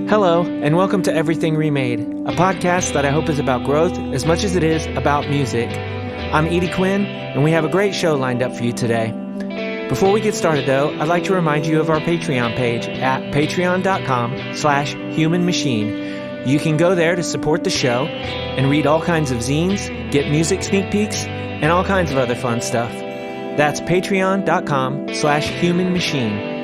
Hello, and welcome to Everything Remade, a podcast that I hope is about growth as much as it is about music. I'm Edie Quinn, and we have a great show lined up for you today. Before we get started, though, I'd like to remind you of our Patreon page at patreon.com/humanmachine. You can go there to support the show and read all kinds of zines, get music sneak peeks, and all kinds of other fun stuff. That's patreon.com/humanmachine.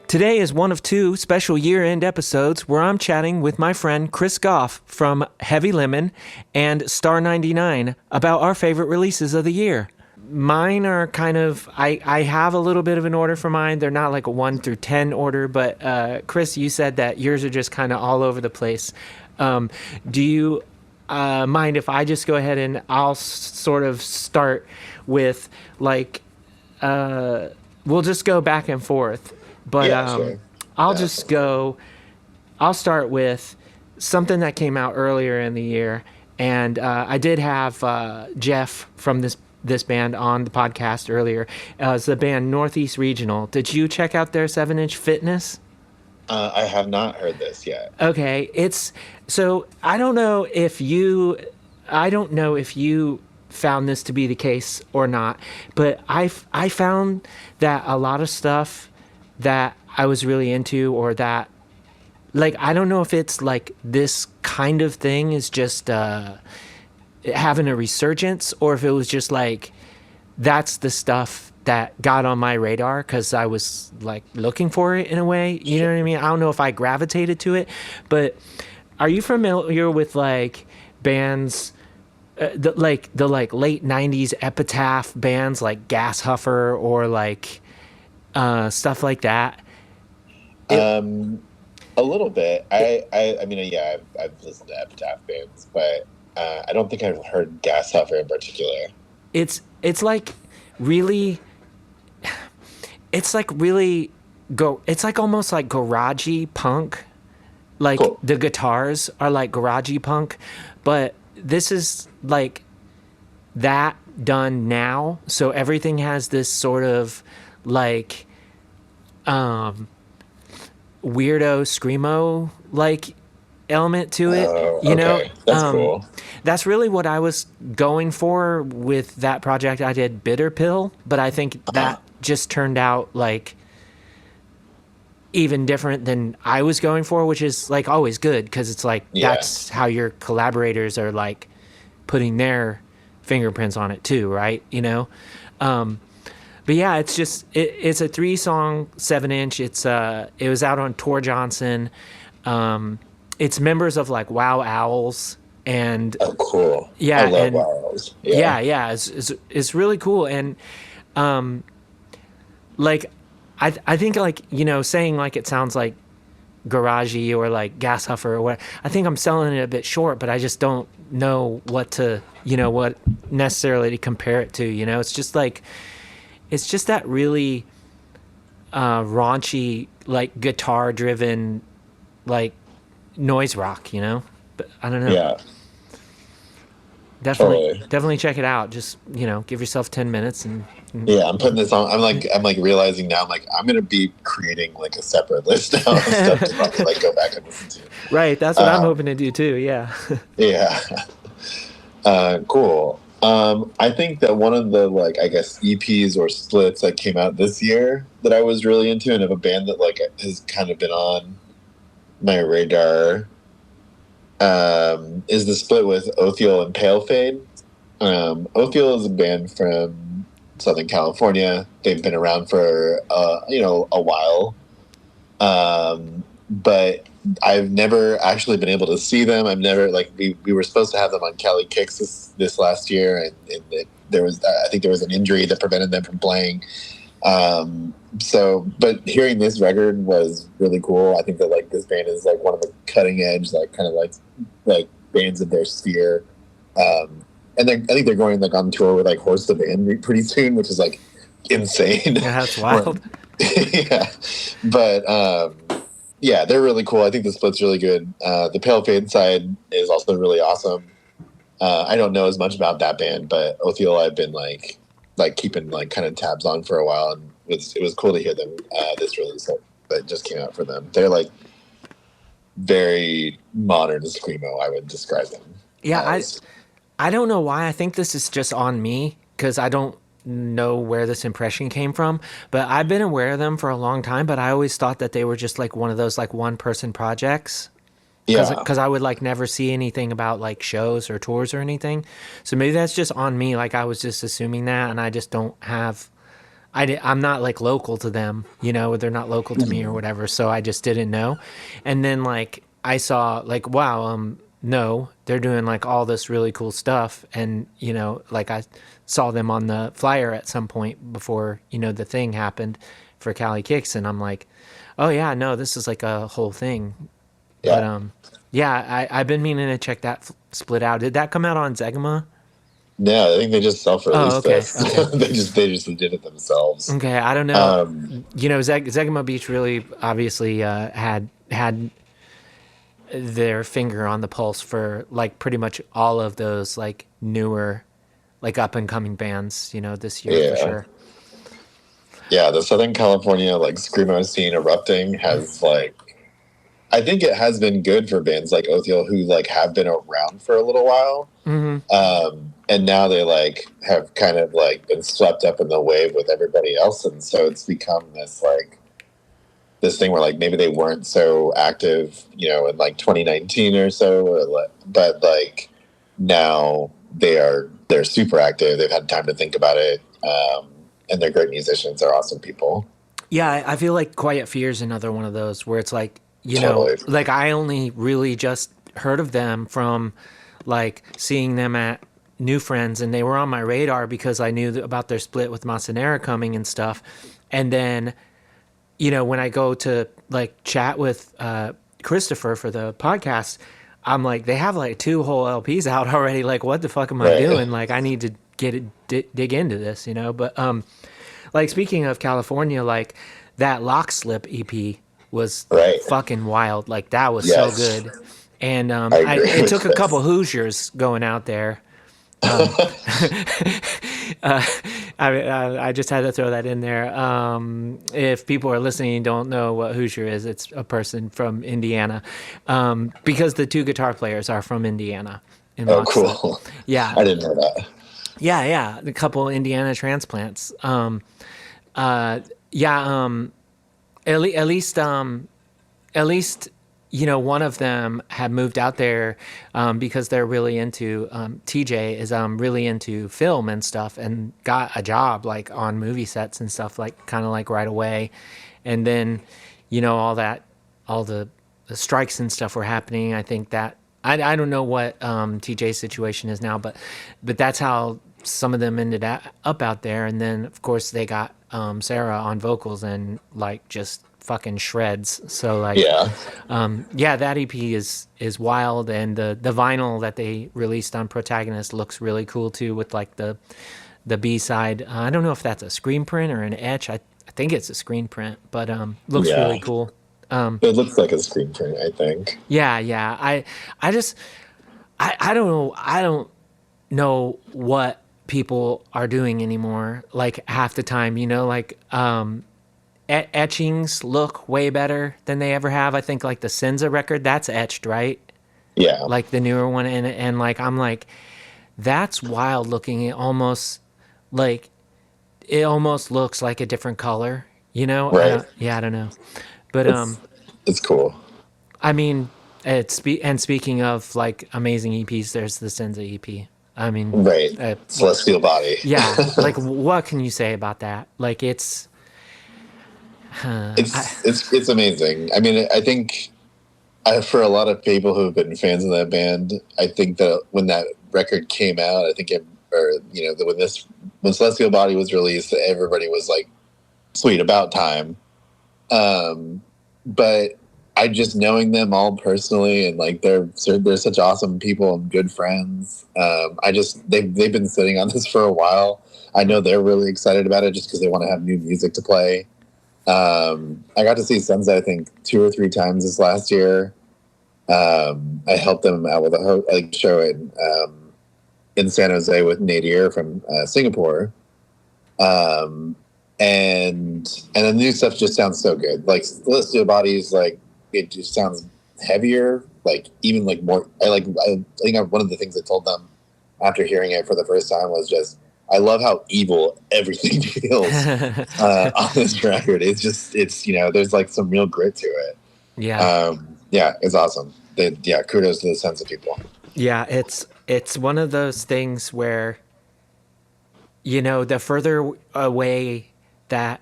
Today is one of two special year-end episodes where I'm chatting with my friend Chris Gough from Heavy Lemon and Star 99 about our favorite releases of the year. Mine are kind of, I have a little bit of an order for mine. They're not like a 1 through 10 order, but Chris, you said that yours are just kind of all over the place. Do you mind if I just go ahead and I'll sort of start with like, we'll just go back and forth. But Sure. I'll start with something that came out earlier in the year. And I did have Jeff from this band on the podcast earlier. It's the band Northeast Regional. Did you check out their 7-inch Fitness? I have not heard this yet. Okay. So I don't know if you found this to be the case or not, but I found that a lot of stuff that I was really into, or that, like, I don't know if it's like this kind of thing is just having a resurgence, or if it was just like that's the stuff that got on my radar because I was like looking for it in a way. You know what I mean? I don't know if I gravitated to it, but are you familiar with like bands, the late 90s epitaph bands like Gas Huffer or like stuff like that? A little bit. I mean, yeah, I've listened to epitaph bands, but I don't think I've heard Gas Huffer in particular. It's like really, it's like almost like garagey punk. Like Cool. The guitars are like garagey punk, but this is like that done now. So everything has this sort of like weirdo screamo like element to it. You know, that's cool. That's really what I was going for with that project. I did Bitter Pill, but I think that just turned out like even different than I was going for, which is like always good because it's like that's how your collaborators are like putting their fingerprints on it too, right? You know. But yeah, it's just it's a 3-song 7-inch. It was out on Tor Johnson. It's members of like Wow Owls and Cool. Yeah, I love and Wow Owls. yeah, it's really cool. And like I think like, you know, saying like it sounds like garagey or like Gas Huffer or what, I think I'm selling it a bit short, but I just don't know what necessarily to compare it to. You know, it's just that really raunchy, like guitar driven, like noise rock, you know? But I don't know. Yeah. Definitely check it out. Just, you know, give yourself 10 minutes and Yeah, I'm putting this on. I'm like realizing now, I'm going to be creating like a separate list now of stuff to probably like go back and listen to. Right. That's what I'm hoping to do too. Yeah. Yeah. Cool. I think that one of the like, I guess EPs or splits that came out this year that I was really into, and of a band that like has kind of been on my radar, is the split with Othiel and Pale Fade. Othiel is a band from Southern California. They've been around for a while, but I've never actually been able to see them. I've never like we were supposed to have them on Cali Kicks this last year, and there was I think there was an injury that prevented them from playing. But hearing this record was really cool. I think that like this band is like one of the cutting edge, like kind of like bands of their sphere. And I think they're going like on tour with like Horse the Band pretty soon, which is like insane. Yeah, that's wild. Yeah, but yeah, they're really cool. I think the split's really good. The Pale Fade side is also really awesome. I don't know as much about that band, but Othiel I've been like like keeping like kind of tabs on for a while, and it was cool to hear them this release that just came out for them. They're like very modern screamo, I would describe them Yeah, as. I don't know why. I think this is just on me because I don't know where this impression came from. But I've been aware of them for a long time. But I always thought that they were just like one of those like one person projects. Yeah, Because I would like never see anything about like shows or tours or anything. So maybe that's just on me. Like I was just assuming that, and I just don't have. I'm not like local to them, you know, they're not local to me or whatever. So I just didn't know. And then like I saw like, wow, no, they're doing like all this really cool stuff. And, you know, like I saw them on the flyer at some point before, you know, the thing happened for Cali Kicks. And I'm like, oh yeah, no, this is like a whole thing. But, yeah. yeah, I've been meaning to check that split out. Did that come out on Zegma? No, I think they just Oh, self-released okay. this. Okay. They just did it themselves. Okay, I don't know. Um, You know, Zegama Beach really obviously had their finger on the pulse for like pretty much all of those like newer, like up and coming bands. You know, this year for yeah, sure. yeah. The Southern California like screamo scene erupting has like, I think it has been good for bands like Oathiel who like have been around for a little while. Hmm. And now they like have kind of like been swept up in the wave with everybody else, and so it's become this like this thing where like maybe they weren't so active, you know, in like 2019 or so, but like now they're super active. They've had time to think about it, and they're great musicians. They're awesome people. Yeah, I feel like Quiet Fear is another one of those where it's like, you know, Totally. like I only really just heard of them from like seeing them at New Friends, and they were on my radar because I knew about their split with Masanera coming and stuff. And then, you know, when I go to like chat with Christopher for the podcast, I'm like, they have like two whole LPs out already. Like, what the fuck am I Right. doing? Like, I need to get it, dig into this, you know? But, like, speaking of California, like, that Lock Slip EP was Right. fucking wild. Like, that was so Yes. good. And I agree it with took a couple this. Hoosiers going out there. I just had to throw that in there. If people are listening and don't know what Hoosier is, it's a person from Indiana, because the two guitar players are from Indiana in Oh, Lockslip. cool. Yeah, I didn't know that. yeah, a couple Indiana transplants. Yeah, at least at least you know one of them had moved out there because they're really into TJ is really into film and stuff and got a job like on movie sets and stuff like kind of like right away. And then you know all the strikes and stuff were happening. I think that I don't know what TJ's situation is now, but that's how some of them ended up out there. And then of course they got Sarah on vocals and like just fucking shreds. So like, Yeah. yeah, that EP is wild, and the vinyl that they released on Protagonist looks really cool too, with like the B side. I don't know if that's a screen print or an etch. I think it's a screen print, but looks Yeah. really cool. It looks like a screen print, I think. Yeah, yeah. I just I don't know. I don't know what people are doing anymore. Like half the time, you know, like etchings look way better than they ever have. I think like the Senza record, that's etched, right? Yeah. Like the newer one, and like I'm like, that's wild looking. Like it almost looks like a different color, you know? Right. Yeah, I don't know. But It's cool. I mean, and speaking of like amazing EPs, there's the Senza EP. I mean, Right. Celestial body. yeah, like what can you say about that? Like It's amazing. I mean, I think for a lot of people who have been fans of that band, I think that when that record came out, I think it, or you know, when Celestial Body was released, everybody was like, "Sweet, about time." But I just knowing them all personally, and like they're such awesome people and good friends. They've been sitting on this for a while. I know they're really excited about it just because they want to have new music to play. I got to see Sunset, I think, 2 or 3 times this last year. I helped them out with a show in San Jose with Nadir from Singapore. Um, and the new stuff just sounds so good. Like Celestial Bodies, like it just sounds heavier, like even like more. I think one of the things I told them after hearing it for the first time was just I love how evil everything feels on this record. It's there's like some real grit to it. Yeah. Yeah, it's awesome. Yeah, kudos to the Sense of People. Yeah, it's one of those things where the further away that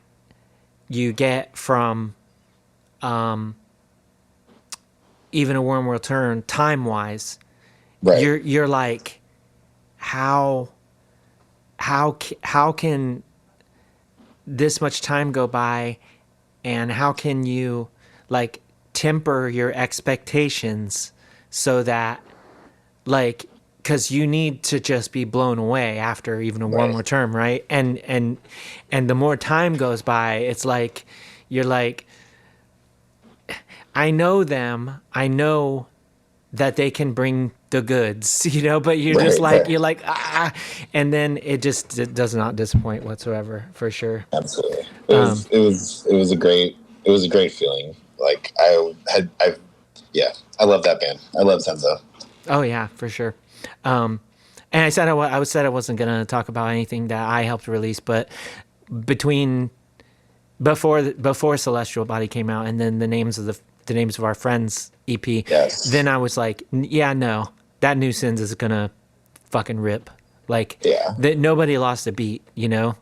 you get from even a Worm Will Turn time wise, Right. you're like how can this much time go by, and how can you like temper your expectations so that like because you need to just be blown away after even a one Right. more term, right? And the more time goes by, it's like you're like, I know them, I know that they can bring the goods, but you're just Right. like Right. you're like and then it does not disappoint whatsoever, for sure. Absolutely. It was a great feeling. Like yeah, I love that band. I love Senzo. Oh yeah, for sure. And I said I wasn't gonna talk about anything that I helped release, but between before Celestial Body came out, and then the names of our friends EP, then Yes. I was like, yeah, no, that New Sins is gonna fucking rip. Like Yeah. that, nobody lost a beat,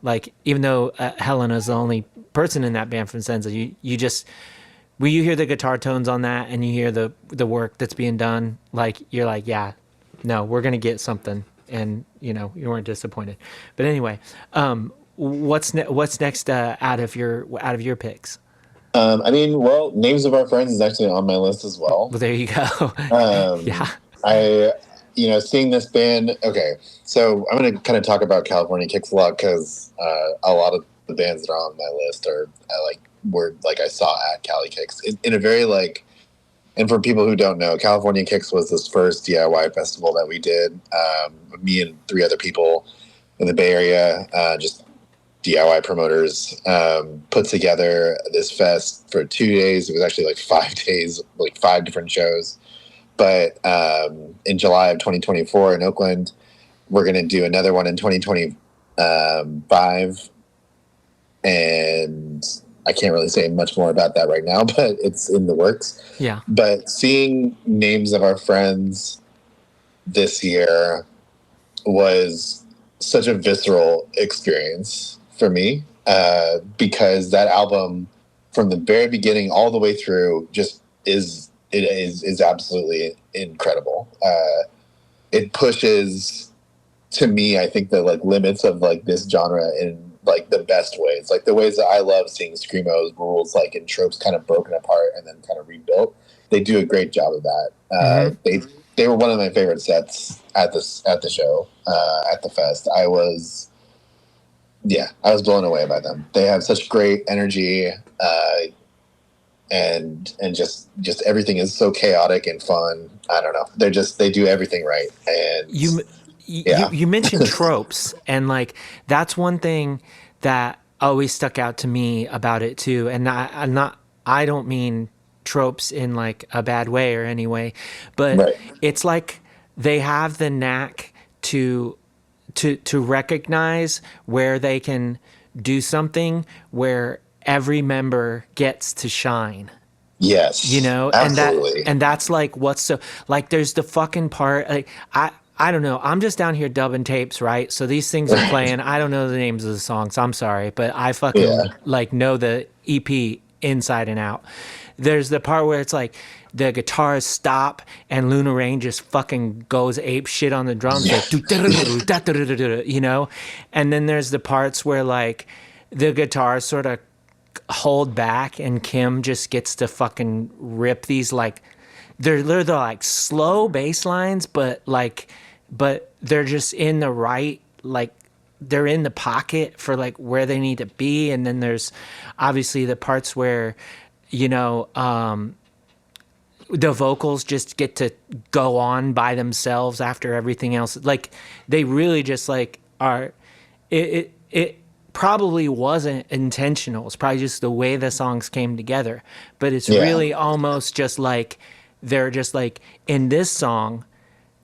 Like even though Helena's the only person in that band from Senza, you just when you hear the guitar tones on that and you hear the work that's being done, like you're like, yeah, no, we're gonna get something, and you weren't disappointed. But anyway, what's next out of your picks? I mean, well, Names of Our Friends is actually on my list as well. Well, there you go. Um, Yeah, I, seeing this band. Okay, so I'm going to kind of talk about California Kicks a lot because a lot of the bands that are on my list are were I saw at Cali Kicks in a very like. And for people who don't know, California Kicks was this first DIY festival that we did. Me and three other people in the Bay Area, just DIY promoters, put together this fest for 2 days. It was actually like 5 days, like 5 different shows. But in July of 2024 in Oakland, we're going to do another one in 2025. And I can't really say much more about that right now, but it's in the works. yeah, But seeing Names of Our Friends this year was such a visceral experience for me because that album, from the very beginning all the way through, just is absolutely incredible. It pushes to me, I think, the like limits of like this genre in like the best ways, like the ways that I love seeing screamos, rules, like and tropes kind of broken apart and then kind of rebuilt. They do a great job of that. They were one of my favorite sets at the show at the fest. I was blown away by them. They have such great energy, and just everything is so chaotic and fun. I don't know. They do everything right. And you mentioned tropes, and like that's one thing that always stuck out to me about it too. And I don't mean tropes in like a bad way or any way, but right. it's like they have the knack to recognize where they can do something where every member gets to shine. Yes, absolutely. And that's like what's so like there's the fucking part like I don't know, I'm just down here dubbing tapes, right? So these things are playing. I don't know the names of the songs, I'm sorry, but I fucking like know the EP inside and out. There's the part where it's like the guitars stop and Luna Rain just fucking goes ape shit on the drums, like and then there's the parts where like the guitars sort of hold back and Kim just gets to fucking rip these like they're the like slow bass lines, but they're just in the right, like they're in the pocket for like where they need to be. And then there's obviously the parts where the vocals just get to go on by themselves after everything else. Like they really just like are it probably wasn't intentional. It's probably just the way the songs came together. But it's Yeah. really almost just like they're just like in this song,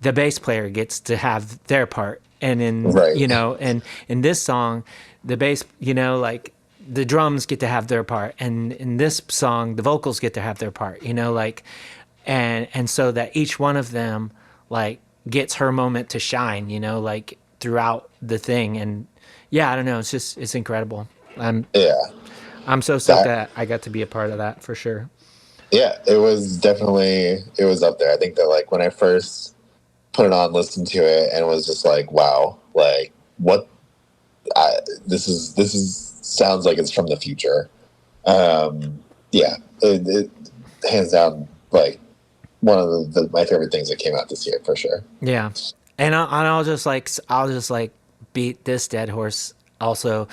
the bass player gets to have their part, and in Right. and in this song, the bass, like the drums get to have their part, and in this song, the vocals get to have their part. Like, and so that each one of them like gets her moment to shine. Like throughout the thing, and yeah, I don't know. It's incredible. Yeah. I'm so stoked That that I got to be a part of that for sure. yeah, it was up there. I think that like when I first put it on, listened to it, and was just like, wow, like what this is sounds like it's from the future. Yeah, it hands down like one of my favorite things that came out this year for sure. Yeah, and I'll just like beat this dead horse also.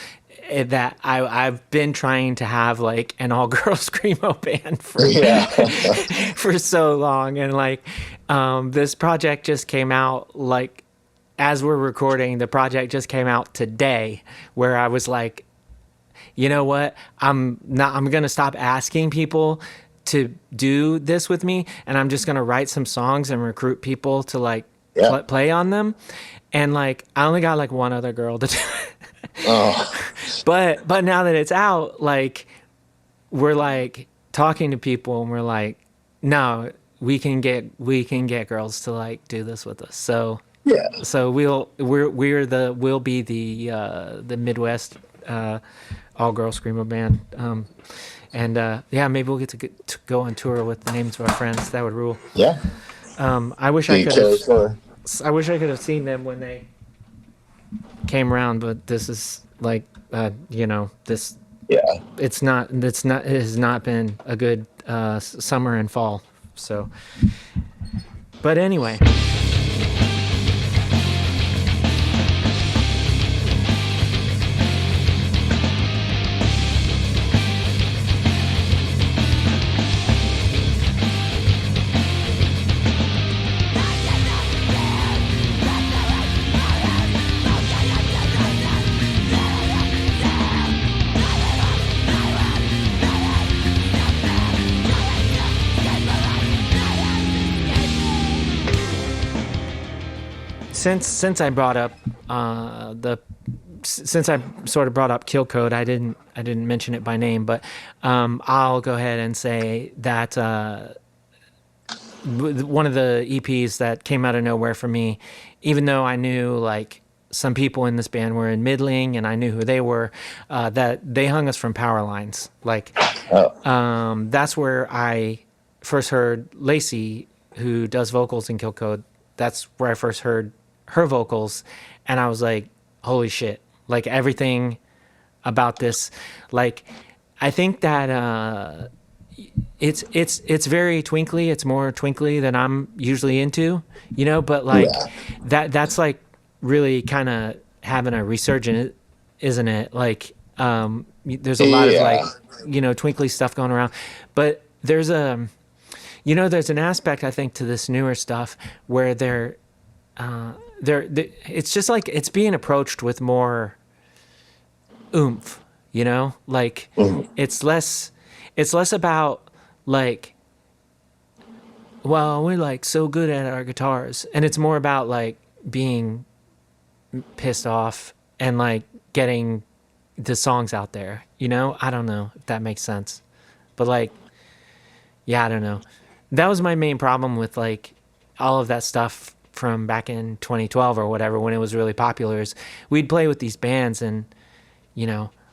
That I've been trying to have like an all girl screamo band for Yeah. for so long, and like this project just came out like as we're recording. The project just came out today, where I was like, you know what? I'm gonna stop asking people to do this with me, and I'm just gonna write some songs and recruit people to like Yeah. play on them. And like I only got like one other girl to do it. Oh, But now that it's out, like we're like talking to people, and we're like, no, we can get girls to like do this with us. yeah. So we'll be the Midwest all girl screamo band. And yeah, maybe we'll get to go on tour with the names of our friends. That would rule. Yeah. I wish I The could killer have. killer. I wish I could have seen them when they came around, but this is like, this. Yeah. It's not. It has not been a good summer and fall. So, but anyway. Since I brought up since I sort of brought up Kill Code, I didn't mention it by name, but I'll go ahead and say that one of the EPs that came out of nowhere for me, even though I knew like some people in this band were in middling and I knew who they were, that they hung us from power lines. Like Oh. that's where I first heard Lacey, who does vocals in Kill Code. That's where I first heard her vocals, and I was like, holy shit. Like everything about this, like I think that it's very twinkly. It's more twinkly than I'm usually into, but like that's like really kind of having a resurgence, isn't it? Like there's a lot of Yeah. like twinkly stuff going around, but there's there's an aspect I think to this newer stuff where it's just like it's being approached with more oomph, like Mhm. it's less about like, well, we're like so good at our guitars, and it's more about like being pissed off and like getting the songs out there. I don't know if that makes sense, but like, yeah, I don't know. That was my main problem with like all of that stuff from back in 2012 or whatever, when it was really popular, is we'd play with these bands, and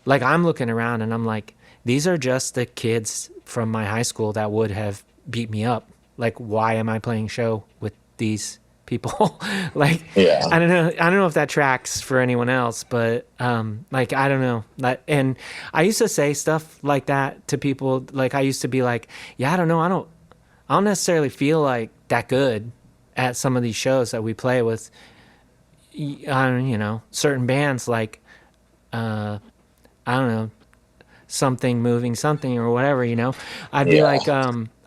like I'm looking around and I'm like, these are just the kids from my high school that would have beat me up. Like, why am I playing show with these people? Like, Yeah. I don't know if that tracks for anyone else, but like I don't know. And I used to say stuff like that to people. Like I used to be like, yeah, I don't know, I don't necessarily feel like that good at some of these shows that we play with, certain bands, like, I don't know, something moving something or whatever, I'd be Yeah. like,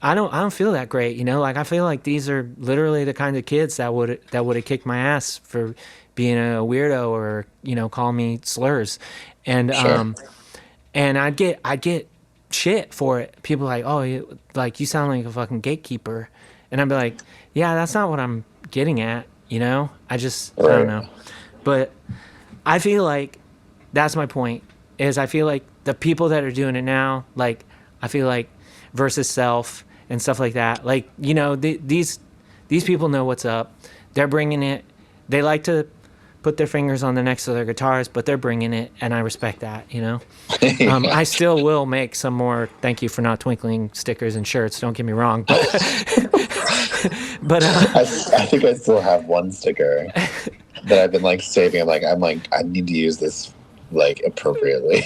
I don't feel that great, like I feel like these are literally the kind of kids that would have kicked my ass for being a weirdo or call me slurs, and Sure. and I'd get shit for it. People like, oh, like you sound like a fucking gatekeeper, and I'd be like, yeah, that's not what I'm getting at. I don't Right. know, but I feel like that's my point. Is I feel like the people that are doing it now, like I feel like versus self and stuff like that. Like these people know what's up. They're bringing it. They like to put their fingers on the necks of their guitars, but they're bringing it, and I respect that. Yeah. I still will make some more "Thank you for not twinkling" stickers and shirts. Don't get me wrong, but but I think I still have one sticker that I've been like saving. I'm like, I need to use this like appropriately.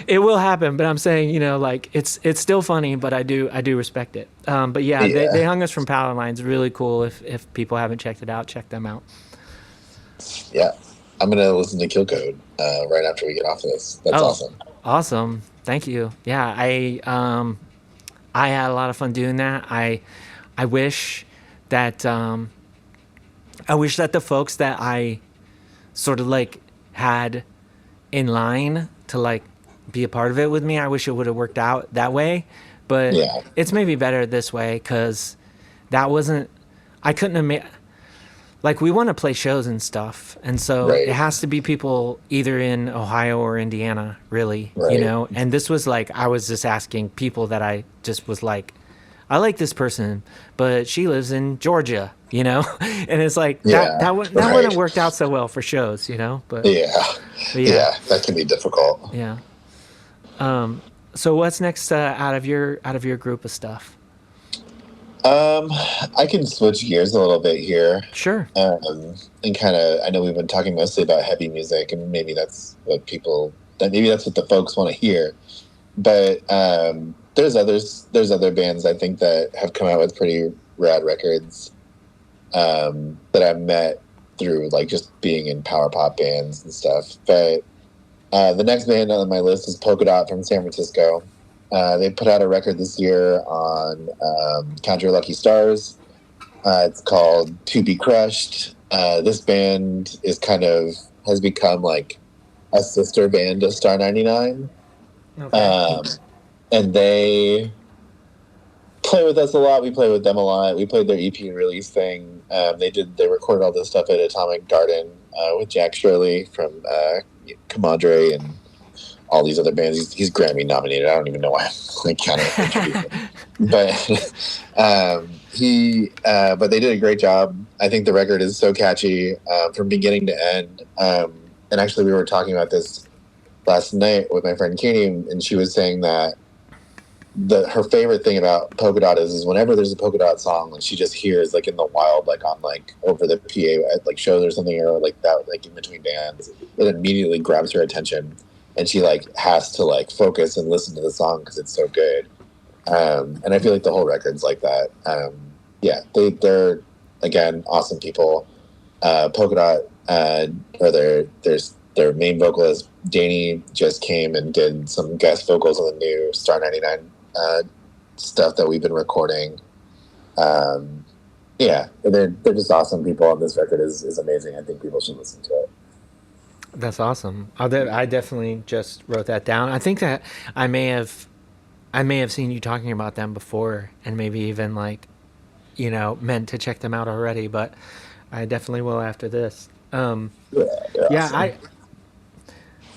it will happen. But I'm saying, like it's still funny, but I do respect it. But yeah, they Yeah. hung us from power lines. Really cool. If people haven't checked it out, check them out. Yeah. I'm gonna listen to Kill Code right after we get off of this. That's Oh, awesome. awesome. Thank you. Yeah, I had a lot of fun doing that. I wish that I wish that the folks that I sort of like had in line to like be a part of it with me, I wish it would have worked out that way. But Yeah. it's maybe better this way because that wasn't. I couldn't have made. Like we want to play shows and stuff, and so it Right. has to be people either in Ohio or Indiana, really, Right. And this was like I was just asking people that I just was like, I like this person, but she lives in Georgia, and it's like Yeah. that wouldn't Right. have worked out so well for shows, Yeah. but yeah, Yeah. That can be difficult. yeah. So what's next out of your group of stuff? Um, I can switch gears a little bit here. Sure. And kind of, I know we've been talking mostly about heavy music, and maybe that's what the folks want to hear. But there's other bands I think that have come out with pretty rad records that I've met through like just being in power pop bands and stuff. But the next band on my list is Polka Dot from San Francisco. They put out a record this year on Count Your Lucky Stars. It's called To Be Crushed. This band has become like a sister band of Star 99. Okay. And they play with us a lot. We play with them a lot. We played their EP release thing. They recorded all this stuff at Atomic Garden with Jack Shirley from Commandre and all these other bands. He's Grammy nominated. I don't even know why I'm like kind of introducing him. But but they did a great job. I think the record is so catchy from beginning to end. And actually, we were talking about this last night with my friend Katie, and she was saying that her favorite thing about Polka Dot is whenever there's a Polka Dot song, and she just hears like in the wild, like on like over the PA at like shows or something, or like that, like in between bands, it immediately grabs her attention, and she like has to like focus and listen to the song because it's so good. And I feel like the whole record's like that. Yeah, they're again awesome people. Polka Dot, or their main vocalist Danny just came and did some guest vocals on the new Star 99 stuff that we've been recording. Yeah, they're just awesome people, and this record is amazing. I think people should listen to it. That's awesome. I definitely just wrote that down. I think that I may have seen you talking about them before, and maybe even like, meant to check them out already. But I definitely will after this. Yeah, they're Yeah, awesome.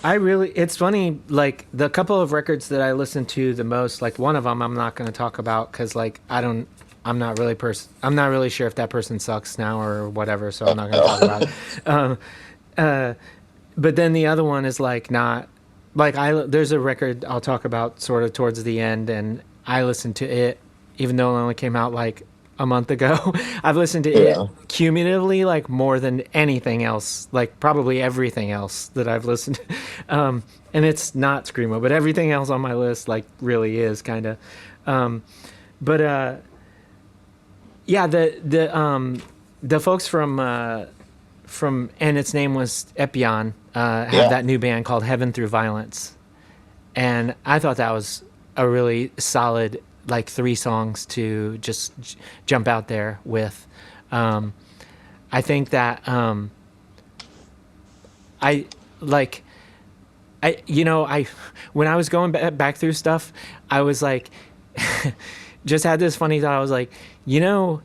I really. It's funny. Like the couple of records that I listen to the most. Like one of them, I'm not going to talk about because like I don't. I'm not really sure if that person sucks now or whatever. So I'm not going to talk about it. Um, uh, but then the other one is like not like there's a record I'll talk about sort of towards the end, and I listened to it even though it only came out like a month ago. I've listened to it Yeah, cumulatively like more than anything else, like probably everything else that I've listened to. And it's not screamo, but everything else on my list like really is kind of. But yeah, the folks from and its name was Epion have yeah, that new band called Heaven Through Violence, and I thought that was a really solid like three songs to just jump out there with. I think that I like I when I was going back through stuff, I was like, just had this funny thought. I was like, you know,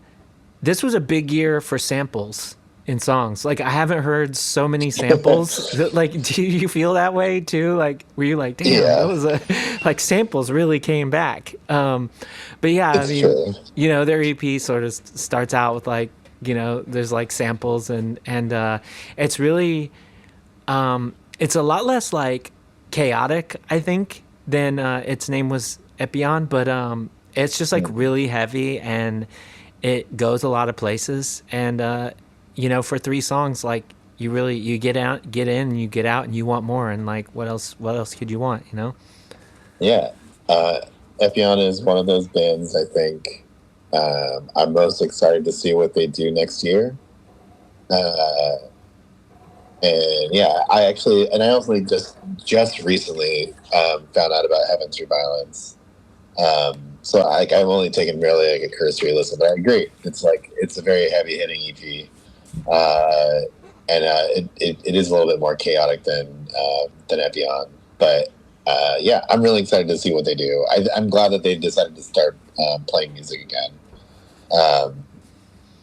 this was a big year for samples in songs. Like I haven't heard so many samples. That, like, do you feel that way too? Like, were you like, damn, that Yeah, was a like samples really came back. But yeah, I it's mean, true. their EP sort of starts out with like, there's like samples and it's really it's a lot less like chaotic, I think, than its name was Epion, but it's just like Mm. really heavy and it goes a lot of places. And for 3 songs, like you get in, you get out, and you want more. And like, what else? What else could you want? Yeah. Uh, Epion is one of those bands I think I'm most excited to see what they do next year. Uh, and yeah, I also just recently found out about Heaven Through Violence. So I've only taken really like a cursory listen, but I agree. It's a very heavy hitting EP, uh, and it is a little bit more chaotic than Epion. But yeah, I'm really excited to see what they do. I'm glad that they decided to start playing music again. Um,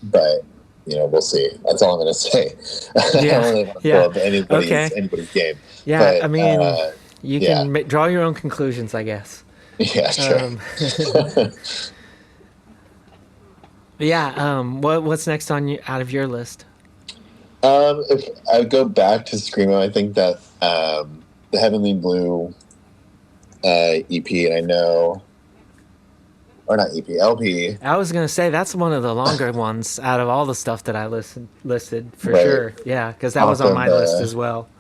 but we'll see. That's all I'm going to say. I don't Yeah, really want to yeah, blow up anybody's okay, anybody's game, yeah. I but mean, you yeah, can draw your own conclusions, I guess. yeah, sure. Um, yeah. What's next on you out of your list? If I go back to screamo, I think that the Heavenly Blue EP, and I know, or not EP, LP, I was gonna say that's one of the longer ones out of all the stuff that I listed for right sure. Yeah, because that was off on of my list as well.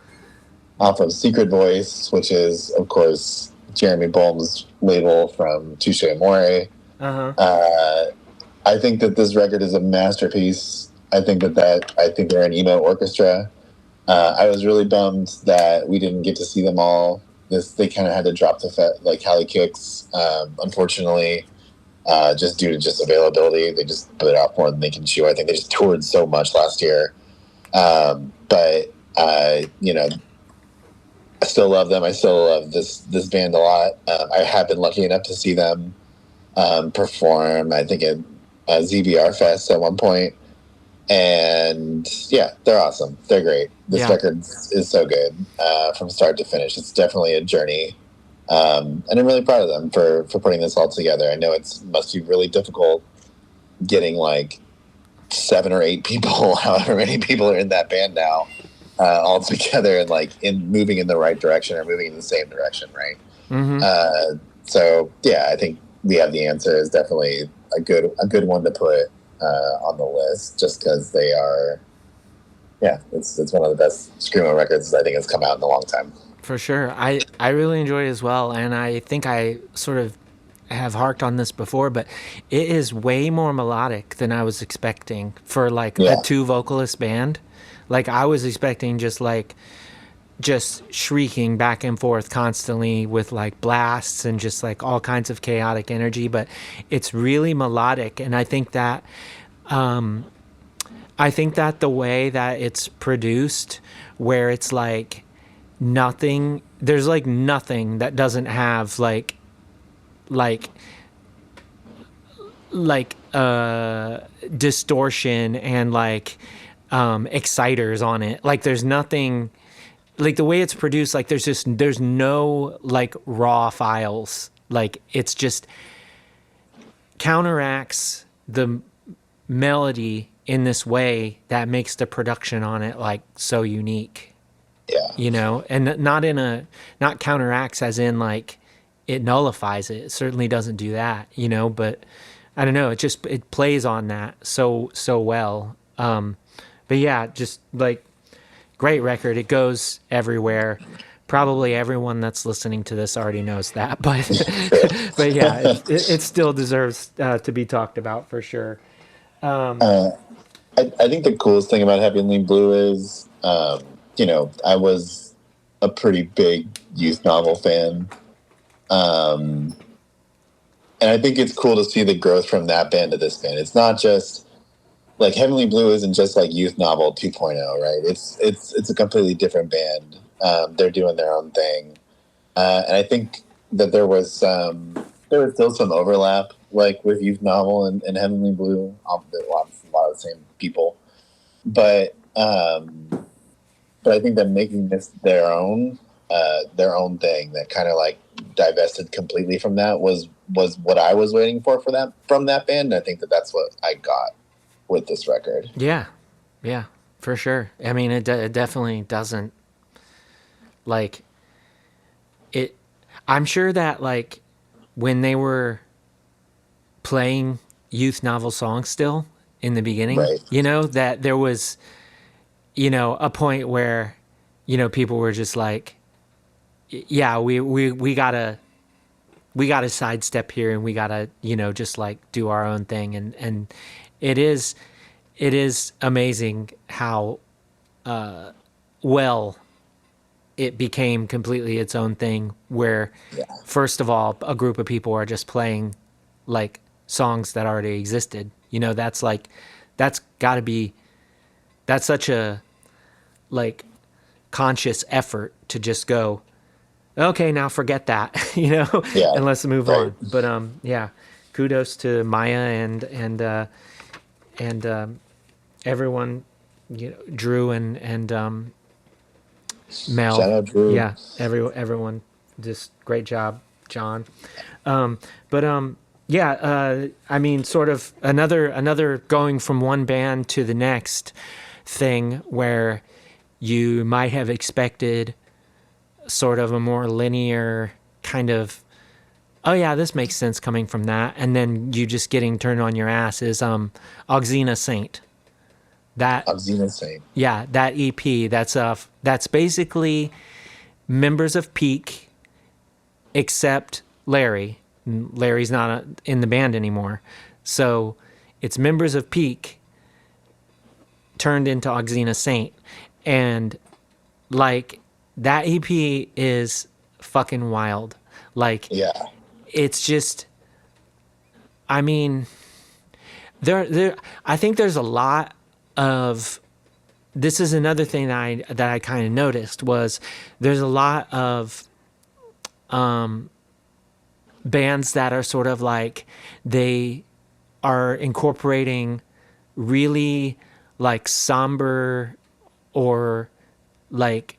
Secret Voice, which is of course Jeremy Bolm's label from Touche Amore. Uh huh. Uh, I think that this record is a masterpiece. I think they're an emo orchestra. I was really bummed that we didn't get to see them all. They kind of had to drop like Hallie Kicks, unfortunately, just due to just availability. They just put it out more than they can chew. I think they just toured so much last year, but I still love them. I still love this band a lot. I have been lucky enough to see them perform. I think at ZBR Fest at one point. And yeah, they're awesome. They're great. This Yeah, record is so good from start to finish. It's definitely a journey, and I'm really proud of them for putting this all together. I know it must be really difficult getting like 7 or 8 people, however many people are in that band now, all together and like in moving in the right direction or moving in the same direction, right? mm-hmm. So yeah, I think we have the answer is definitely a good one to put on the list, just because they are. Yeah, it's one of the best screamo records I think has come out in a long time. For sure. I really enjoy it as well, and I think I sort of have harked on this before, but it is way more melodic than I was expecting for like a Yeah, 2 vocalist band. Like I was expecting just shrieking back and forth constantly with like blasts and just like all kinds of chaotic energy, but it's really melodic. And I think that the way that it's produced, where it's like nothing, there's like nothing that doesn't have like distortion and like exciters on it. Like there's nothing, like the way it's produced, like there's no like raw files. Like it's just counteracts the melody in this way that makes the production on it like so unique, yeah, and not counteracts as in like it nullifies it. It certainly doesn't do that, but I don't know, it plays on that so well. But yeah, just like great record. It goes everywhere. Probably everyone that's listening to this already knows that, but but yeah, it still deserves to be talked about for sure. uh, I think the coolest thing about Heavenly Blue is, I was a pretty big youth novel fan, um, and I think it's cool to see the growth from that band to this band. It's not just like Heavenly Blue isn't just like Youth Novel 2.0, right? It's a completely different band. They're doing their own thing, and I think that there was still some overlap, like with Youth Novel and Heavenly Blue. A lot of the same people, but I think that making this their own thing that kind of like divested completely from that was what I was waiting for that from that band. And I think that that's what I got with this record. Yeah, yeah, for sure. I mean, it definitely doesn't like it. I'm sure that like when they were playing youth novel songs still in the beginning, Right. you know, that there was, you know, a point where, you know, people were just like, yeah, we gotta sidestep here and we gotta, you know, just like do our own thing. And it is, it is amazing how well it became completely its own thing where Yeah. first of all a group of people are just playing like songs that already existed, you know. That's like that's got to be that's such a like conscious effort to just go, okay, now forget that, you know, Yeah. and let's move Right. on. But yeah, kudos to Maya and everyone, you know, Drew and Mel. Shout out Drew. Yeah, everyone, just great job, John. But yeah, I mean, sort of another going from one band to the next thing where you might have expected sort of a more linear kind of, oh yeah, this makes sense coming from that, and then you just getting turned on your ass is Auxiena Saint. That Auxiena Saint. yeah, that EP. That's basically members of Peak, except Larry. Larry's not in the band anymore, so it's members of Peak turned into Auxiena Saint, and like that EP is fucking wild. Like Yeah. it's just, I mean, there. I think there's a lot of. This is another thing that I kind of noticed was there's a lot of bands that are sort of like they are incorporating really like somber or like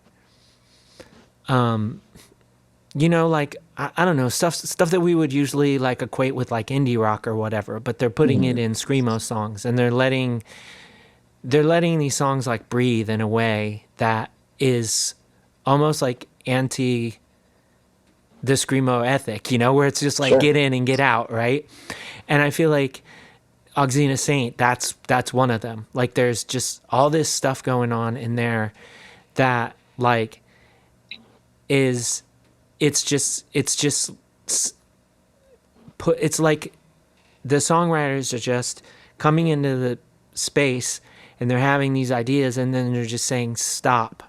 you know, like I don't know, stuff that we would usually like equate with like indie rock or whatever, but they're putting it in screamo songs, and they're letting these songs like breathe in a way that is almost like anti the screamo ethic, you know, where it's just like Sure. get in and get out, right? And I feel like Auxiena Saint, that's one of them. Like there's just all this stuff going on in there that like is it's just put, it's like the songwriters are just coming into the space and they're having these ideas and then they're just saying stop,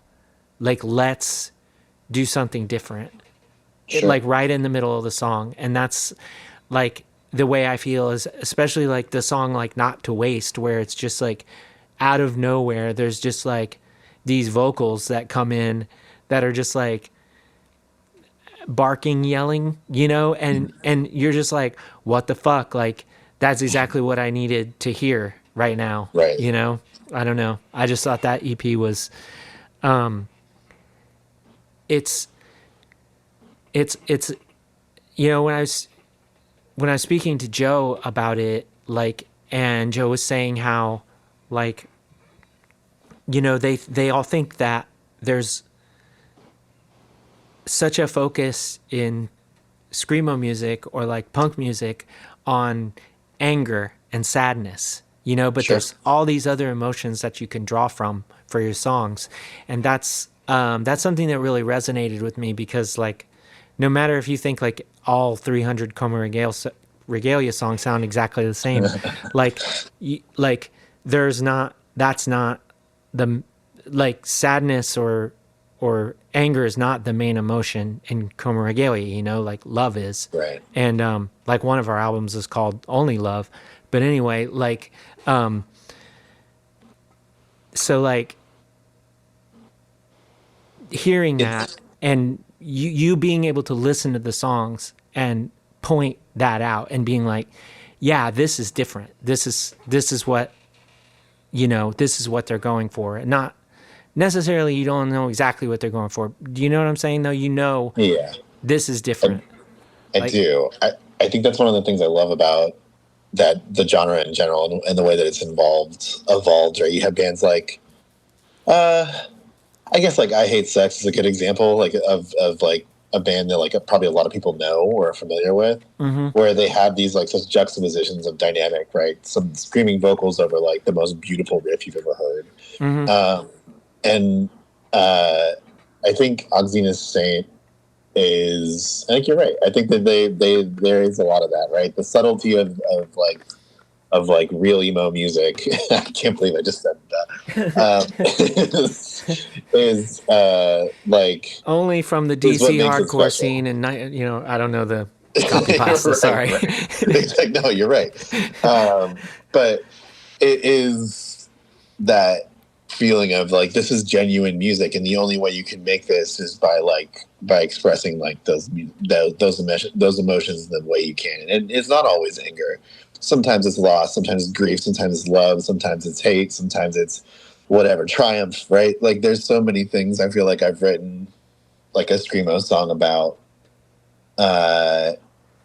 like let's do something different. Sure. Like right in the middle of the song. And that's like the way I feel is especially like the song like Not to Waste, where it's just like out of nowhere there's just like these vocals that come in that are just like barking, yelling, you know, and you're just like, what the fuck? Like that's exactly what I needed to hear right now. Right. You know? I don't know. I just thought that EP was it's you know, when I was speaking to Joe about it, like, and Joe was saying how like, you know, they all think that there's such a focus in screamo music or like punk music on anger and sadness, you know, but Sure. there's all these other emotions that you can draw from for your songs. And that's something that really resonated with me because like, no matter if you think like all 300 Coma Regalia songs sound exactly the same, like, like there's not, that's not the, like sadness or anger is not the main emotion in Coma Regalia, you know, like love is. Right. And like one of our albums is called Only Love. But anyway, like so like hearing that It's and you being able to listen to the songs and point that out and being like, yeah, this is different. This is what, this is what they're going for. And not necessarily you don't know exactly what they're going for. Do you know what I'm saying though? yeah, This is I, different. I Like, do. I think that's one of the things I love about that the genre in general and the way that it's evolved. Right, you have bands like, I guess like I Hate Sex is a good example, like of like a band that like probably a lot of people know or are familiar with, mm-hmm, where they have these like such juxtapositions of dynamic, right? Some screaming vocals over like the most beautiful riff you've ever heard, mm-hmm. um, and I think Auxiena's Saint is. I think you're right. I think that they there is a lot of that, right? The subtlety of like real emo music. I can't believe I just said that. Is like Only from the is what DC makes it hardcore special. scene, and I don't know the copy pasta. Right, Sorry. right. It's like, no, you're right. But it is that feeling of like this is genuine music, and the only way you can make this is by expressing like those emotions in the way you can. And it's not always anger. Sometimes it's loss. Sometimes it's grief. Sometimes it's love. Sometimes it's hate. Sometimes it's whatever triumph. Right? Like there's so many things. I feel like I've written like a screamo song about.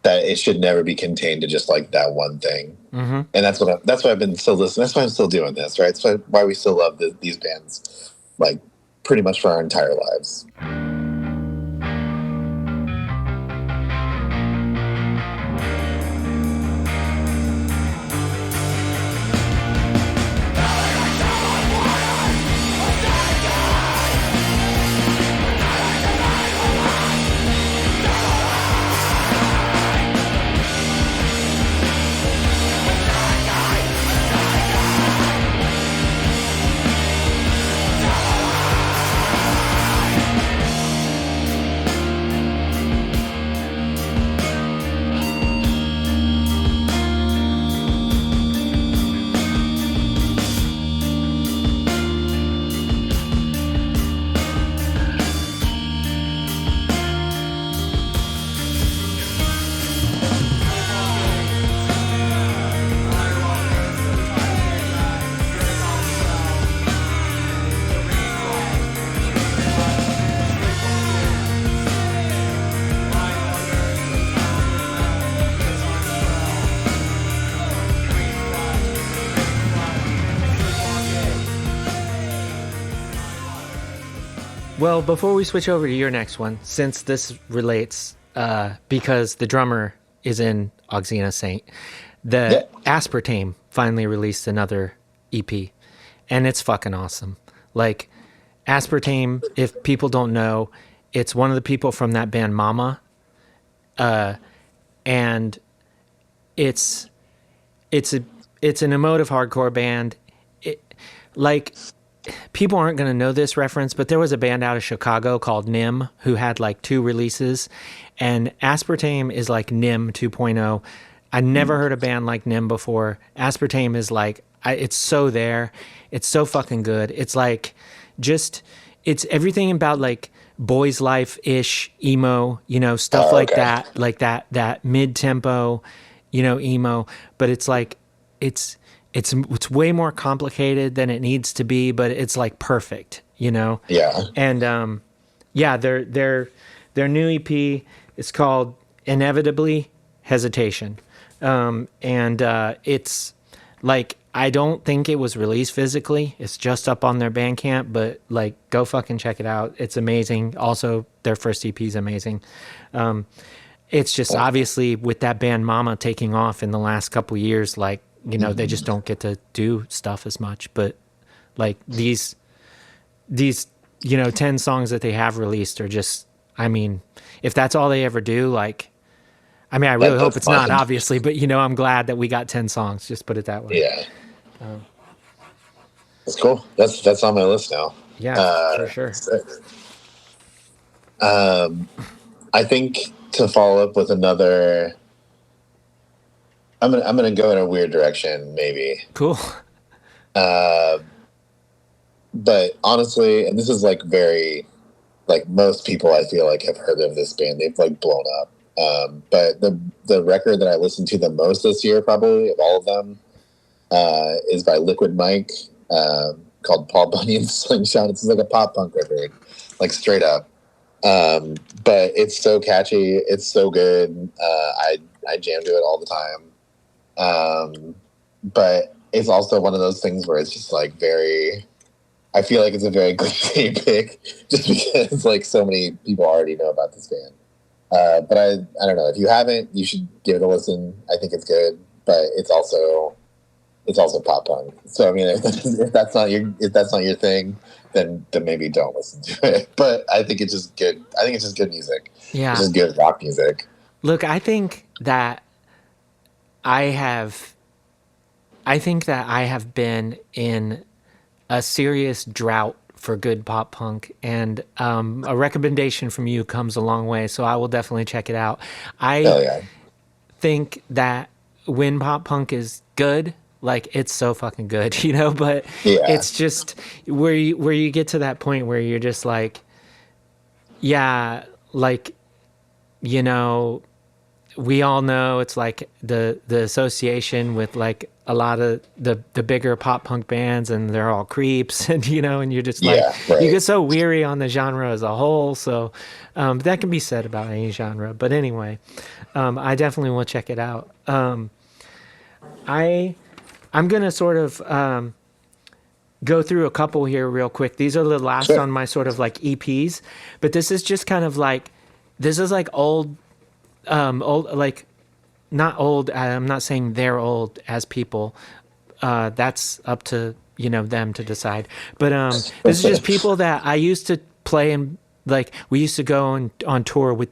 That it should never be contained to just like that one thing, Mm-hmm. and that's why I've been still listening. That's why I'm still doing this, right? That's why we still love these bands, like pretty much for our entire lives. Well, before we switch over to your next one, since this relates, because the drummer is in Auxiena Saint, the Yeah. Aspartame finally released another EP, and it's fucking awesome. Like, Aspartame, if people don't know, it's one of the people from that band Mama, and it's it's a it's an emotive hardcore band. It, like people aren't going to know this reference, but there was a band out of Chicago called Nim who had like 2 releases, and Aspartame is like Nim 2.0. I never heard a band like Nim before. Aspartame is like, it's so there. It's so fucking good. It's like, just, it's everything about like boys life ish emo, stuff like Okay. that, that mid tempo, emo. But it's like, it's way more complicated than it needs to be, but it's like perfect, Yeah. And yeah, their new EP is called Inevitably Hesitation, and it's like, I don't think it was released physically. It's just up on their Bandcamp, but like, go fucking check it out. It's amazing. Also, their first EP is amazing. It's just obviously with that band Mama taking off in the last couple years, like, they just don't get to do stuff as much. But like these 10 songs that they have released are just, I mean, if that's all they ever do, like, I mean, I really hope That's it's not, fun. obviously, but I'm glad that we got 10 songs, just put it that way. Yeah. That's cool. That's on my list now. Yeah, for sure. Sick. I think to follow up with another, I'm gonna go in a weird direction, maybe. Cool. but honestly, and this is like very like most people I feel like have heard of this band. They've like blown up. But the record that I listened to the most this year, probably of all of them, is by Liquid Mike, called Paul Bunyan's Slingshot. It's like a pop punk record, like straight up. But it's so catchy. It's so good. I jam to it all the time. But it's also one of those things where it's just like very. I feel like it's a very cliche pick, just because like so many people already know about this band. But I don't know, if you haven't, you should give it a listen. I think it's good, but it's also pop punk. So I mean, if that's not your thing, then maybe don't listen to it. But I think it's just good. I think it's just good music. It's Yeah. just good rock music. Look, I have I think that I have been in a serious drought for good pop punk, and a recommendation from you comes a long way. So I will definitely check it out. I Hell yeah, think that when pop punk is good, like it's so fucking good, But yeah, it's just where you get to that point where you're just like, yeah, like you know, we all know it's like the association with like a lot of the bigger pop punk bands, and they're all creeps, and and you're just like yeah, you right. get so weary on the genre as a whole. So that can be said about any genre. But anyway, I definitely will check it out. I I'm gonna sort of go through a couple here real quick. These are the last Sure. on my sort of like EPs, but this is just kind of like this is like old like not old. I'm not saying they're old as people. That's up to them to decide. But this is just people that I used to play, and like we used to go on tour with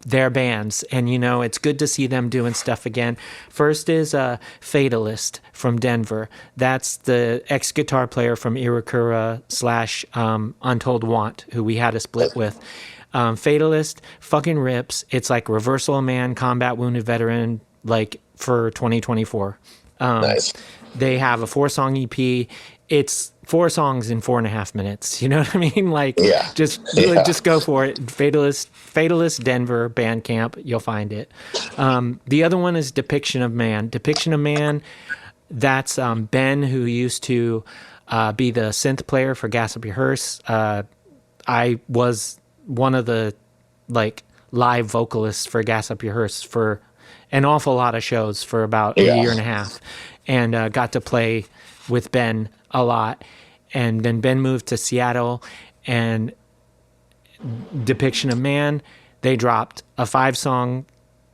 their bands, and it's good to see them doing stuff again. First is Fatalist from Denver. That's the ex guitar player from Irakura slash Untold Want, who we had a split with. Fatalist fucking rips. It's like Reversal of Man, Combat Wounded Veteran, like for 2024. Nice. They have a 4-song EP. It's 4 songs in 4.5 minutes. You know what I mean? Like, Yeah, yeah. just go for it. Fatalist Denver Bandcamp. You'll find it. The other one is Depiction of Man. Depiction of Man. That's Ben, who used to be the synth player for Gas Up Your Hearse. I was one of the like live vocalists for Gas Up Your Hearse for an awful lot of shows for about a Yeah. year and a half, and got to play with Ben a lot. And then Ben moved to Seattle, and Depiction of Man, they dropped a 5-song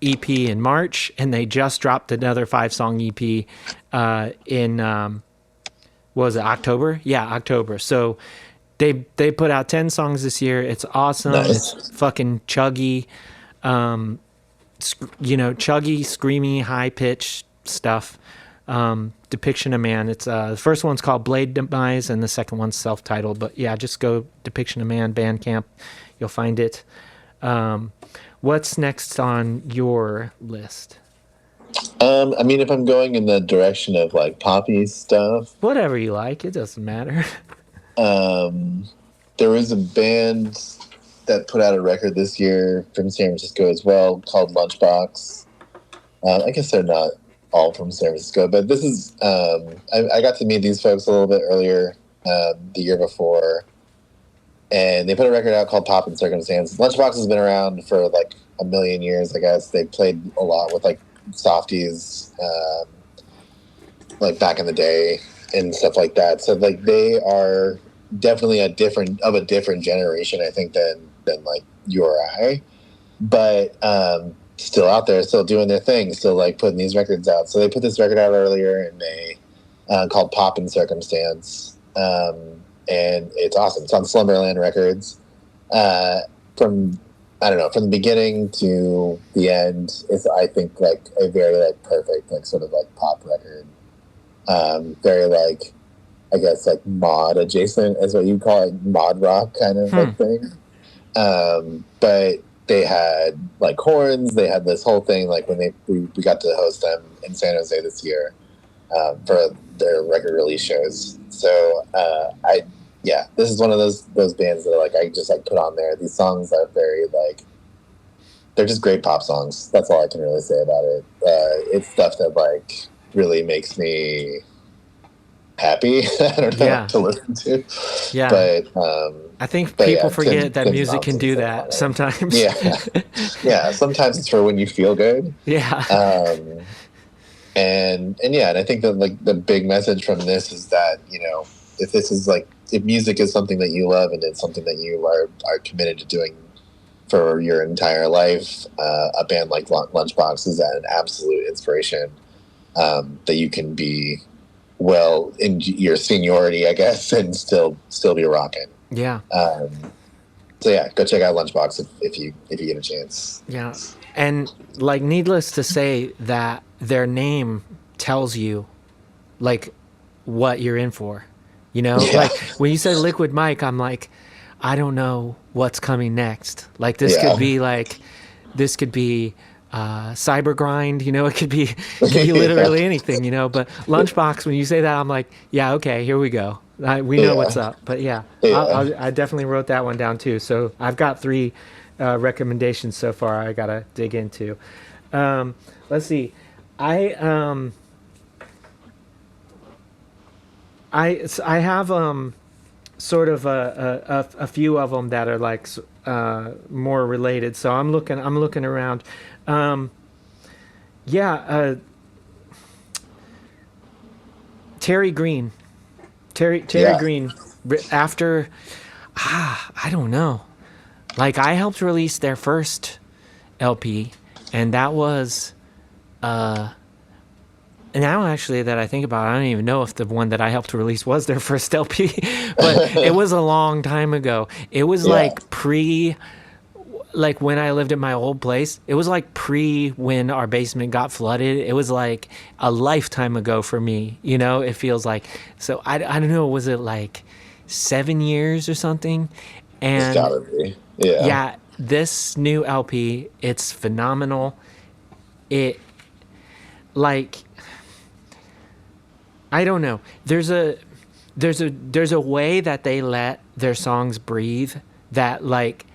EP in March, and they just dropped another 5-song EP in what was it, October? Yeah, October. So they put out 10 songs this year. It's awesome. It's Nice. fucking chuggy, chuggy, screamy, high pitched stuff. Depiction of Man. It's the first one's called Blade Demise, and the second one's self-titled. But yeah, just go Depiction of Man Bandcamp. You'll find it. What's next on your list? I mean, if I'm going in the direction of like poppy stuff, Whatever you like. It doesn't matter. there was a band that put out a record this year from San Francisco as well called Lunchbox. I guess they're not all from San Francisco, but this is I got to meet these folks a little bit earlier the year before, and they put a record out called Pop and Circumstance. Lunchbox has been around for like a million years, I guess. They played a lot with like softies, like back in the day and stuff like that. So like they are definitely a different generation, I think, than like you or I, but still out there, still doing their thing, still like putting these records out. So they put this record out earlier in May called Pop and Circumstance, and it's awesome. It's on Slumberland Records. From I don't know, from the beginning to the end, it's I think like a very like perfect like sort of like pop record. Very like I guess like mod adjacent is what you call it, mod rock kind of like thing. But they had like horns. They had this whole thing like when we got to host them in San Jose this year for their record release shows. So yeah, this is one of those bands that like I just like put on there. These songs are very like they're just great pop songs. That's all I can really say about it. It's stuff that like really makes me happy. I don't know Yeah. to listen to, Yeah. but I think but people yeah, forget that Tim's music can Nonsense do is that on it. sometimes. Yeah, yeah. Sometimes it's for when you feel good. Yeah. Um, and yeah, and I think that like the big message from this is that if this is like if music is something that you love and it's something that you are committed to doing for your entire life, a band like Lunchbox is an absolute inspiration that you can be well in your seniority, I guess, and still be rocking. Yeah. So yeah, go check out Lunchbox if you get a chance. Yeah. And like needless to say that their name tells you like what you're in for. You know, Yeah, like when you said Liquid Mike, I'm like, I don't know what's coming next. Like yeah, this could be cyber grind, you know, it could be yeah, literally anything, you know. But Lunchbox, when you say that, I'm like, yeah, okay, here we go. We know yeah, what's up. But yeah, yeah. I definitely wrote that one down too. So I've got three recommendations so far. I gotta dig into. Let's see. I I have sort of a few of them that are like more related. So I'm looking around. Um, yeah, Terry Green, Terry Yeah. Green. After I don't know. Like I helped release their first LP, and that was and now actually that I think about it, I don't even know if the one that I helped release was their first LP, but it was a long time ago. It was Yeah. like like when I lived at my old place, it was like pre when our basement got flooded. It was like a lifetime ago for me, you know, it feels like. So I don't know, was it like 7 years or something? It's And gotta be. Yeah. yeah, this new LP, it's phenomenal. It like I don't know. There's a way that they let their songs breathe that like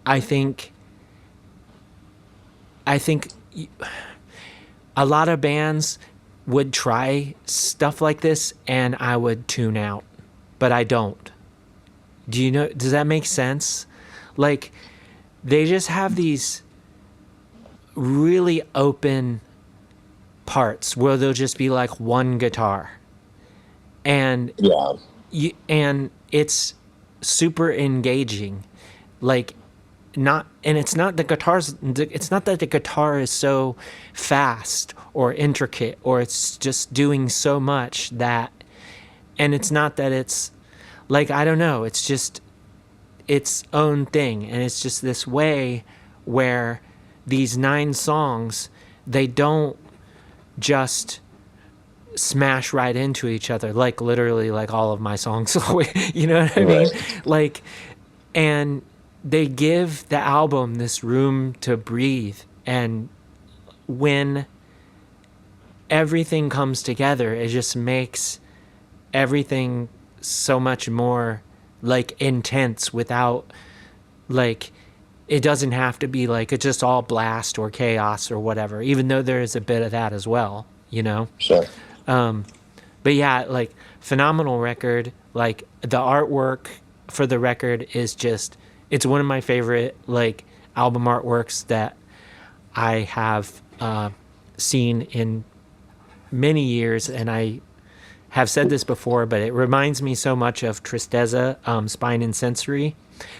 I think I think a lot of bands would try stuff like this and I would tune out, but I don't. Do you know, does that make sense? Like they just have these really open parts where they'll just be like one guitar and Yeah. and it's super engaging, like not, and it's not that the guitar is so fast or intricate or it's just doing so much that, and it's not that it's like I don't know, it's just its own thing, and it's just this way where these 9 songs, they don't just smash right into each other like literally like all of my songs. You know what I mean? Right. Like, and they give the album this room to breathe, and when everything comes together it just makes everything so much more like intense without like, it doesn't have to be like it's just all blast or chaos or whatever, even though there is a bit of that as well, you know. Sure. But yeah, like phenomenal record. Like the artwork for the record is just, it's one of my favorite like album artworks that I have seen in many years, and I have said this before, but it reminds me so much of Tristeza, Spine and Sensory.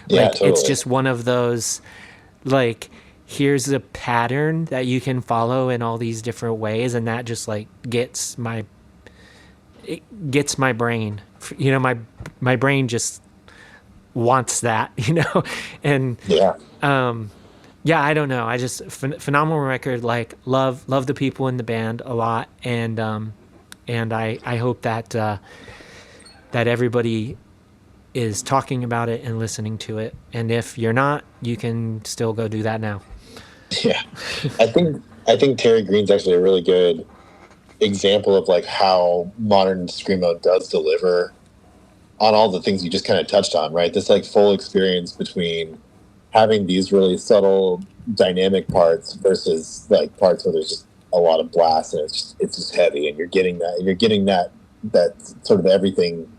Yeah, Like it's totally. just one of those like, here's a pattern that you can follow in all these different ways, and that just like gets my brain, you know, my brain just wants that, you know. And Yeah. yeah, I don't know, I just phenomenal record. Like love the people in the band a lot, and I hope that that everybody is talking about it and listening to it, and if you're not, you can still go do that now. Yeah. I think Terry Green's actually a really good example of like how modern screamo does deliver on all the things you just kind of touched on, right? This like full experience between having these really subtle dynamic parts versus like parts where there's just a lot of blast and it's just heavy, and you're getting that sort of everything.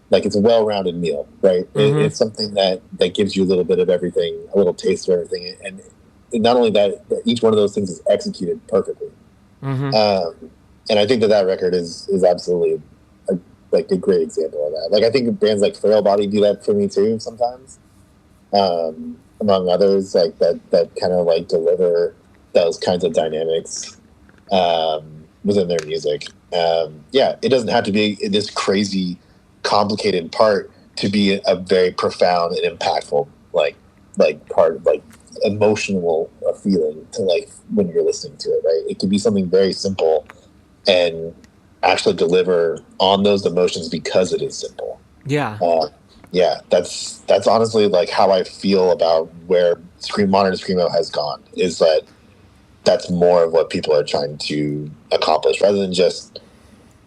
Like it's a well-rounded meal, right? It's something that gives you a little bit of everything, a little taste of everything, and not only that, each one of those things is executed perfectly. And I think that record is absolutely like a great example of that. Like I think bands like Frail Body do that for me too sometimes, among others, like that kind of like deliver those kinds of dynamics within their music. Yeah, it doesn't have to be this crazy, complicated part to be a very profound and impactful like part of like emotional feeling to like when you're listening to it, right? It could be something very simple and actually deliver on those emotions because it is simple. Yeah. Yeah, that's honestly like how I feel about where modern screamo has gone. Is that that's more of what people are trying to accomplish rather than just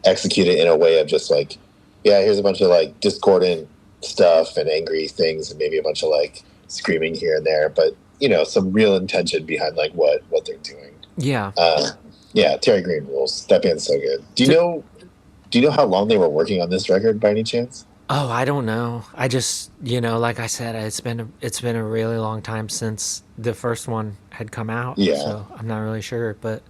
execute it in a way of just like, yeah, here's a bunch of like discordant stuff and angry things and maybe a bunch of like screaming here and there, but you know, some real intention behind like what they're doing. Yeah. Yeah, Terry Green rules. That band's so good. Do you know how long they were working on this record by any chance? Oh, I don't know. I just, like I said, it's been a really long time since the first one had come out. Yeah. So I'm not really sure, but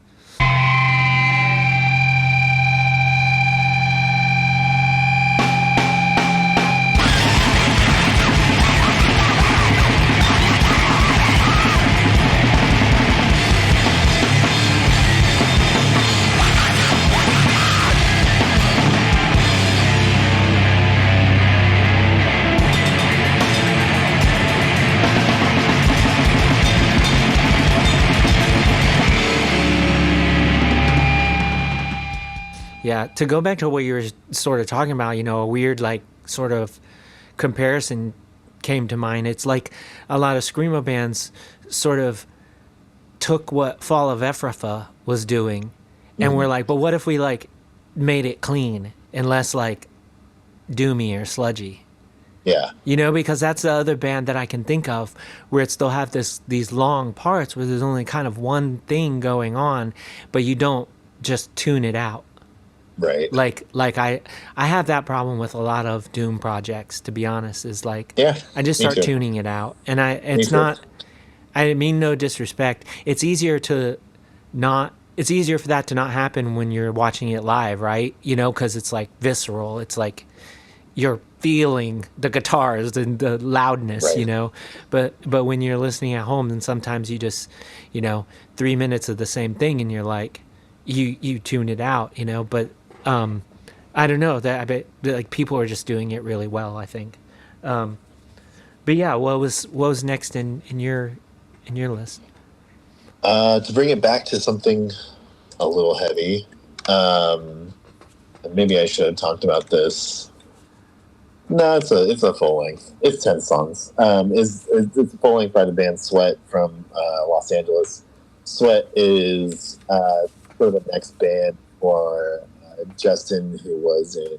yeah, to go back to what you were sort of talking about, a weird like sort of comparison came to mind. It's like a lot of screamo bands sort of took what Fall of Ephrafa was doing, and we're like, but what if we like made it clean and less like doomy or sludgy? Yeah. Because that's the other band that I can think of where it still have these long parts where there's only kind of one thing going on, but you don't just tune it out. Right. Like I have that problem with a lot of doom projects, to be honest, is like, yeah, I just start tuning it out, and it's not, I mean no disrespect. It's easier for that to not happen when you're watching it live, right? Because it's like visceral. It's like you're feeling the guitars and the loudness, right. But when you're listening at home, then sometimes you just, 3 minutes of the same thing, and you're like, you tune it out, But I don't know, that I bet like people are just doing it really well, I think. But yeah, what was next in your list? To bring it back to something a little heavy, maybe I should have talked about this. No, it's a full length. It's 10 songs. It's a full length by the band Sweat from Los Angeles. Sweat is sort of the next band for Justin, who was in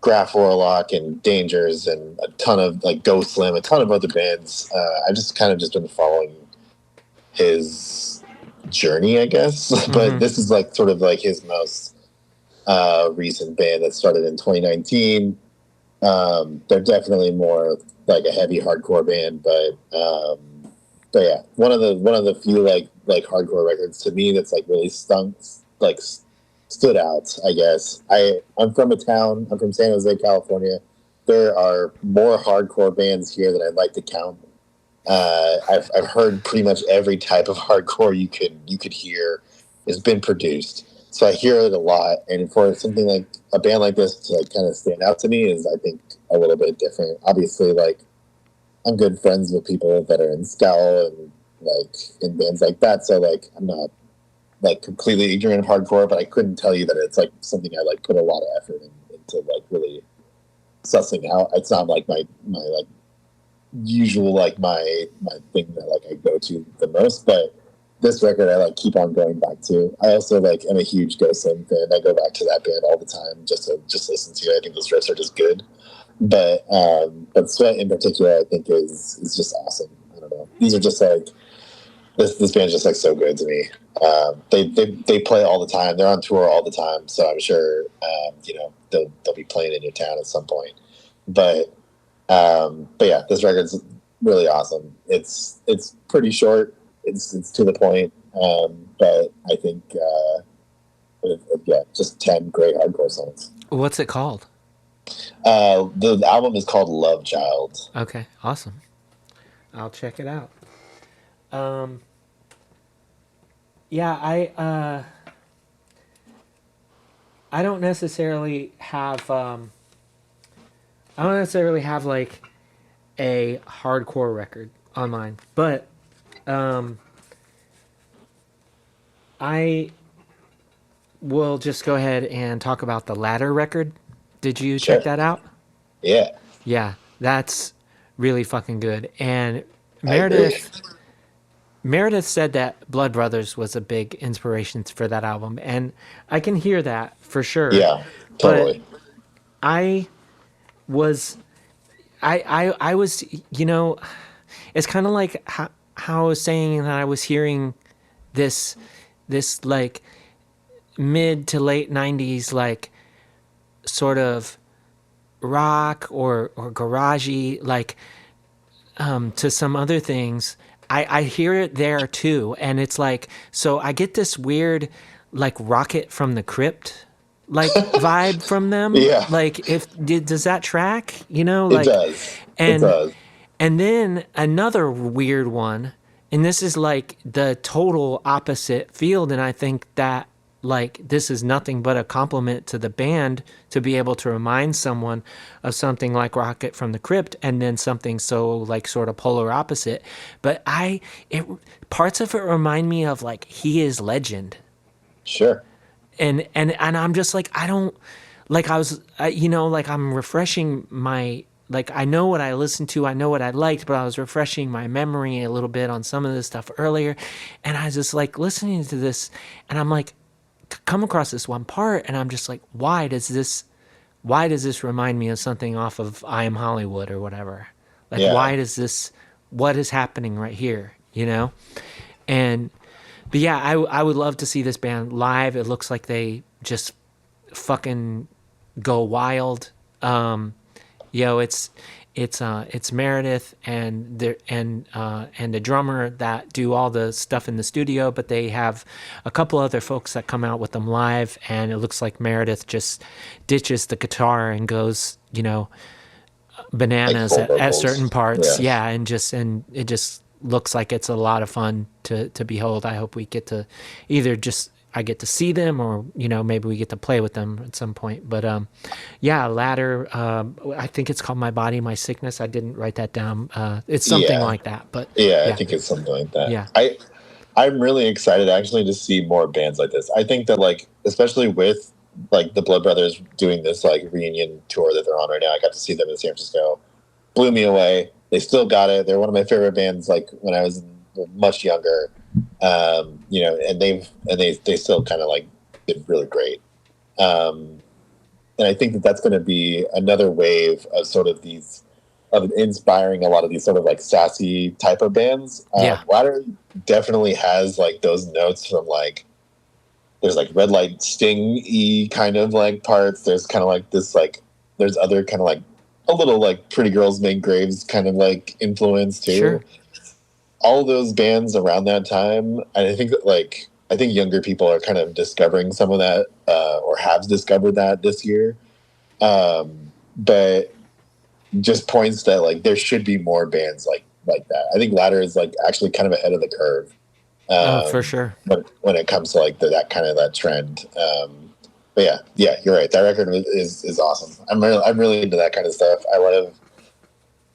Graph Warlock and Dangers and a ton of like Ghost Slam, a ton of other bands. I just kind of just been following his journey, I guess. But this is like sort of like his most recent band that started in 2019. They're definitely more like a heavy hardcore band, but yeah, one of the few like hardcore records to me that's like really stood out, I guess. I'm from I'm from San Jose, California. There are more hardcore bands here than I'd like to count. I've heard pretty much every type of hardcore you could hear has been produced. So I hear it a lot, and for something like a band like this to like kind of stand out to me is, I think, a little bit different. Obviously, like I'm good friends with people that are in Scowl and like in bands like that, so like I'm not like completely ignorant of hardcore, but I couldn't tell you that it's like something I like put a lot of effort into like really sussing out. It's not like my like usual like my thing that like I go to the most, but this record I like keep on going back to. I also like am a huge Ghost Slam fan. I go back to that band all the time just to listen to it. I think those riffs are just good. but Sweat in particular, I think is just awesome. I don't know. These are just like this band's just like so good to me. They play all the time. They're on tour all the time, so I'm sure they'll be playing in your town at some point. But yeah, this record's really awesome. It's pretty short. It's to the point. But I think yeah, just 10 great hardcore songs. What's it called? The album is called Love Child. Okay, awesome. I'll check it out. Yeah, I don't necessarily have like a hardcore record on mine, but I will just go ahead and talk about the Ladder record. Did you Sure. check that out? Yeah, Yeah, that's really fucking good. And I agree. Meredith said that Blood Brothers was a big inspiration for that album, and I can hear that for sure. Yeah, totally. But I was, I was, it's kind of like how I was saying that I was hearing this like mid to late '90s like sort of rock or garagey like to some other things. I hear it there too, and it's like so I get this weird like Rocket from the Crypt like vibe from them. Yeah, Like does that track? it Like does. It and does. and then another weird one, and this is like the total opposite field, and I think that like this is nothing but a compliment to the band to be able to remind someone of something like Rocket from the Crypt and then something so like sort of polar opposite. But it parts of it remind me of like He Is Legend. Sure. And I'm just like I don't like like I'm refreshing my like I know what I listened to, I know what I liked, but I was refreshing my memory a little bit on some of this stuff earlier, and I was just like listening to this, and I'm like come across this one part, and I'm just like, why does this remind me of something off of I Am Hollywood or whatever? Like, Yeah. why does this? What is happening right here? And but yeah, I would love to see this band live. It looks like they just fucking go wild. It's Meredith and the drummer that do all the stuff in the studio, but they have a couple other folks that come out with them live, and it looks like Meredith just ditches the guitar and goes, Like bananas full at vocals. certain parts. Yeah. Yeah, and it just looks like it's a lot of fun to behold. I hope we get to either just I get to see them, or maybe we get to play with them at some point. But yeah, Ladder. I think it's called My Body, My Sickness. I didn't write that down. It's something Yeah. like that. But Yeah, I yeah, think it's something like that. yeah, I'm really excited actually to see more bands like this. I think that like especially with like the Blood Brothers doing this like reunion tour that they're on right now. I got to see them in San Francisco. Blew me away. They still got it. They're one of my favorite bands like when I was much younger. And they still kind of like did really great. And I think that that's going to be another wave of sort of these of inspiring a lot of these sort of like sassy type of bands. Yeah. Ladder definitely has like those notes from like there's like Red Light Sting-y kind of like parts. There's kind of like this like there's other kind of like a little like Pretty Girls Make Graves kind of like influence too. Sure. All those bands around that time, and I think that like I think younger people are kind of discovering some of that or have discovered that this year. But just points that like there should be more bands like that. I think Ladder is like actually kind of ahead of the curve. For sure. When it comes to like that kind of that trend. But yeah, you're right. That record is awesome. I'm really into that kind of stuff. I love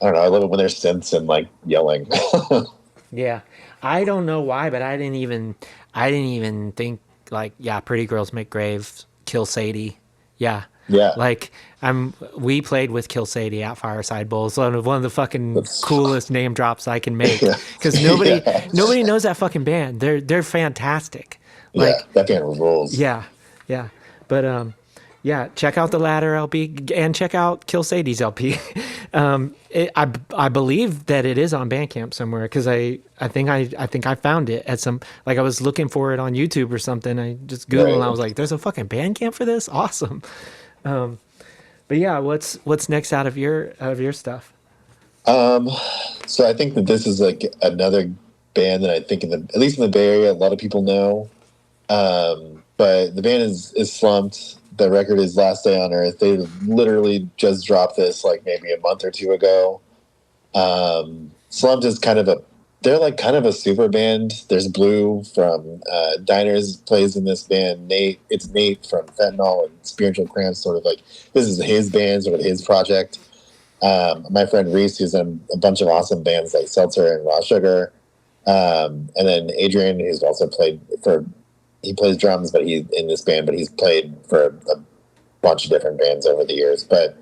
it when there's synths and like yelling. Yeah. I don't know why, but I didn't even think like, yeah, Pretty Girls Make Graves, Kill Sadie. Yeah. Yeah. Like we played with Kill Sadie at Fireside Bowls. One of the fucking coolest name drops I can make. Because nobody knows that fucking band. They're fantastic. Like that band rules. yeah. But Yeah, check out the latter LP and check out Kill Sadie's LP. I believe that it is on Bandcamp somewhere because I think I found it at some, like I was looking for it on YouTube or something. I just Googled and I Right. was like, "There's a fucking Bandcamp for this? Awesome!" But yeah, what's next out of your stuff? Um, so I think that this is like another band that I think at least in the Bay Area, a lot of people know. But the band is slumped. The record is Last Day on Earth. They literally just dropped this like maybe a month or two ago. Slumped is they're like kind of a super band. There's Blue from Diners plays in this band. It's Nate from Fentanyl and Spiritual Cramps, sort of like this is his band, sort of his project. My friend Reese, who's in a bunch of awesome bands like Seltzer and Raw Sugar. And then Adrian, who's also he plays drums, but he's in this band, but he's played for a bunch of different bands over the years. But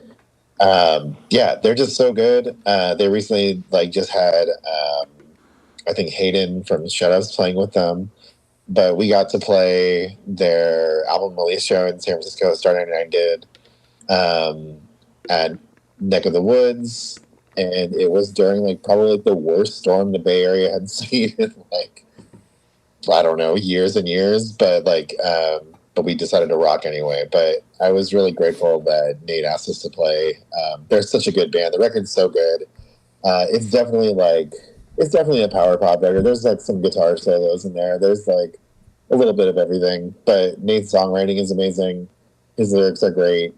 yeah, they're just so good. They recently like just had I think Hayden from Shut Ups playing with them. But we got to play their album release show in San Francisco. Star 99 did at Neck of the Woods, and it was during like probably like the worst storm the Bay Area had seen in like I don't know years and years, but we decided to rock anyway. But I was really grateful that Nate asked us to play. They're such a good band. The record's so good. It's definitely a power pop record. There's like some guitar solos in there. There's like a little bit of everything. But Nate's songwriting is amazing. His lyrics are great.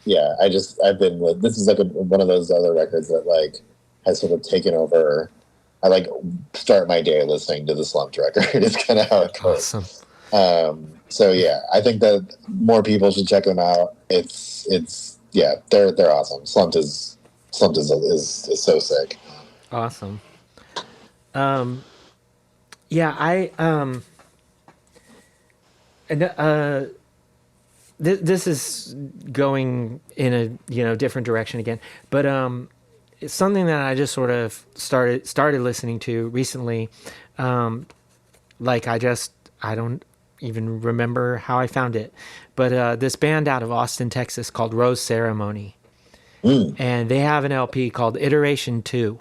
Yeah, this is like one of those other records that like has sort of taken over. I like start my day listening to the Slumped record. It's kind of how it goes. Awesome. So yeah, I think that more people should check them out. It's yeah, they're awesome. Slumped is so sick. Awesome. Yeah, and, this is going in a different direction again, but it's something that I just sort of started listening to recently. Like I don't even remember how I found it, but this band out of Austin, Texas called Rose Ceremony, and they have an LP called Iteration 2.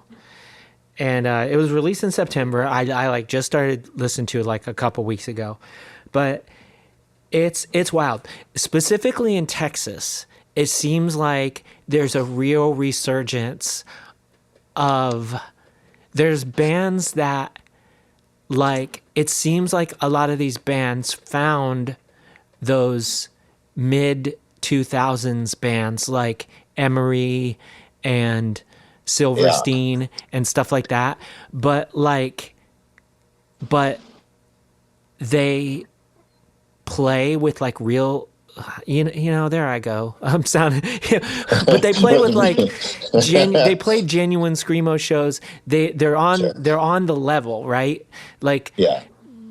And it was released in September. I like just started listening to it like a couple weeks ago, but it's wild. Specifically in Texas, it seems like there's a real resurgence of there's bands that like it seems like a lot of these bands found those mid 2000s bands like Emery and Silverstein and stuff like that, but they play with like real there I go, I'm sounding but they play with like they play genuine screamo shows. They're on Sure. they're on the level, right? Like Yeah.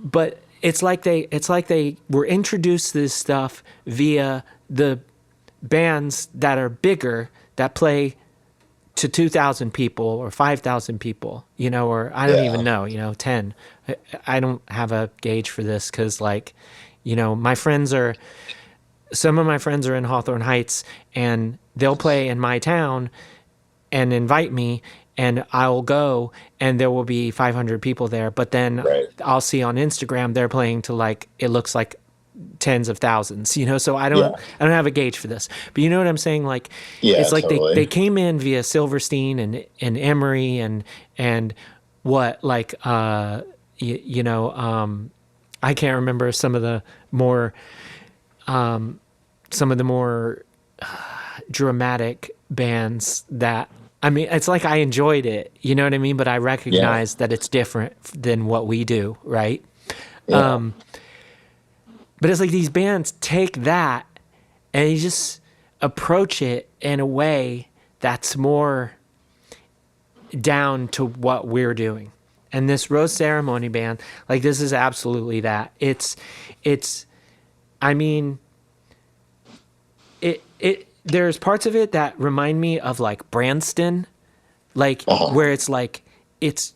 but it's like they were introduced to this stuff via the bands that are bigger that play to 2,000 people or 5,000 people, or I don't even know, 10. I don't have a gauge for this because, like, some of my friends are in Hawthorne Heights and they'll play in my town and invite me and I'll go and there will be 500 people there. But then Right. I'll see on Instagram they're playing to like, it looks like tens of thousands, so I don't have a gauge for this, but you know what I'm saying? Like, Yeah, it's like totally. they came in via Silverstein and Emery and what, like, I can't remember some of the more dramatic bands that, I mean, it's like I enjoyed it, you know what I mean? But I recognize that it's different than what we do, right? Yeah. But it's like these bands take that and you just approach it in a way that's more down to what we're doing. And this Rose Ceremony band, like, this is absolutely that. I mean, there's parts of it that remind me of like Branston, like where it's like,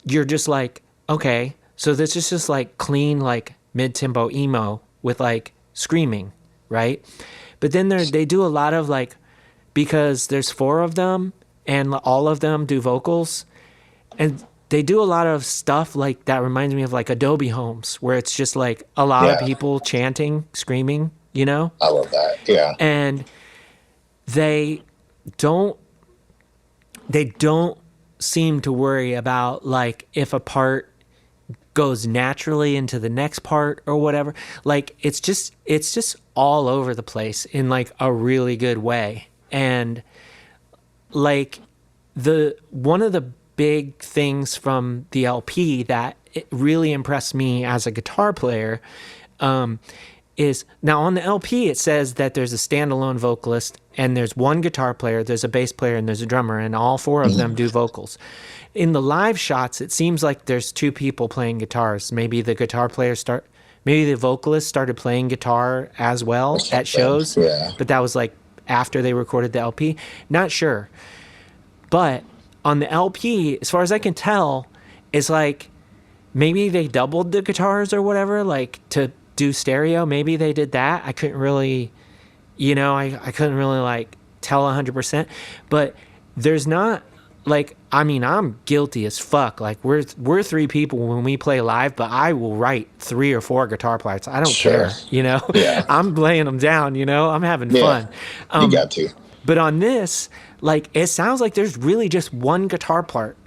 you're just like, okay, so this is just like clean, like mid-tempo emo with like screaming, right? But then they do a lot of like, because there's 4 of them and all of them do vocals, and they do a lot of stuff like that reminds me of like Adobe Homes, where it's just like a lot of Yeah, people chanting, screaming, you know? I love that. Yeah, And they don't they don't seem to worry about like if a part goes naturally into the next part or whatever. Like it's just all over the place in like a really good way. And like the one of the big things from the LP that it really impressed me as a guitar player, is now on the LP it says that there's a standalone vocalist and there's one guitar player, there's a bass player, and there's a drummer, and all 4 of them do vocals. In the live shots, it seems like there's 2 people playing guitars. Maybe the vocalist started playing guitar as or well at something. shows, Yeah, but that was like after they recorded the LP. Not sure. But on the LP, as far as I can tell, it's like maybe they doubled the guitars or whatever, like to do stereo. Maybe they did that. I couldn't really, I couldn't really like tell 100%. But there's not like, I mean, I'm guilty as fuck. Like we're 3 people when we play live, but I will write 3 or 4 guitar parts. I don't sure. care, Yeah, I'm laying them down, I'm having yeah. fun. You got to. But on this, like, it sounds like there's really just one guitar part,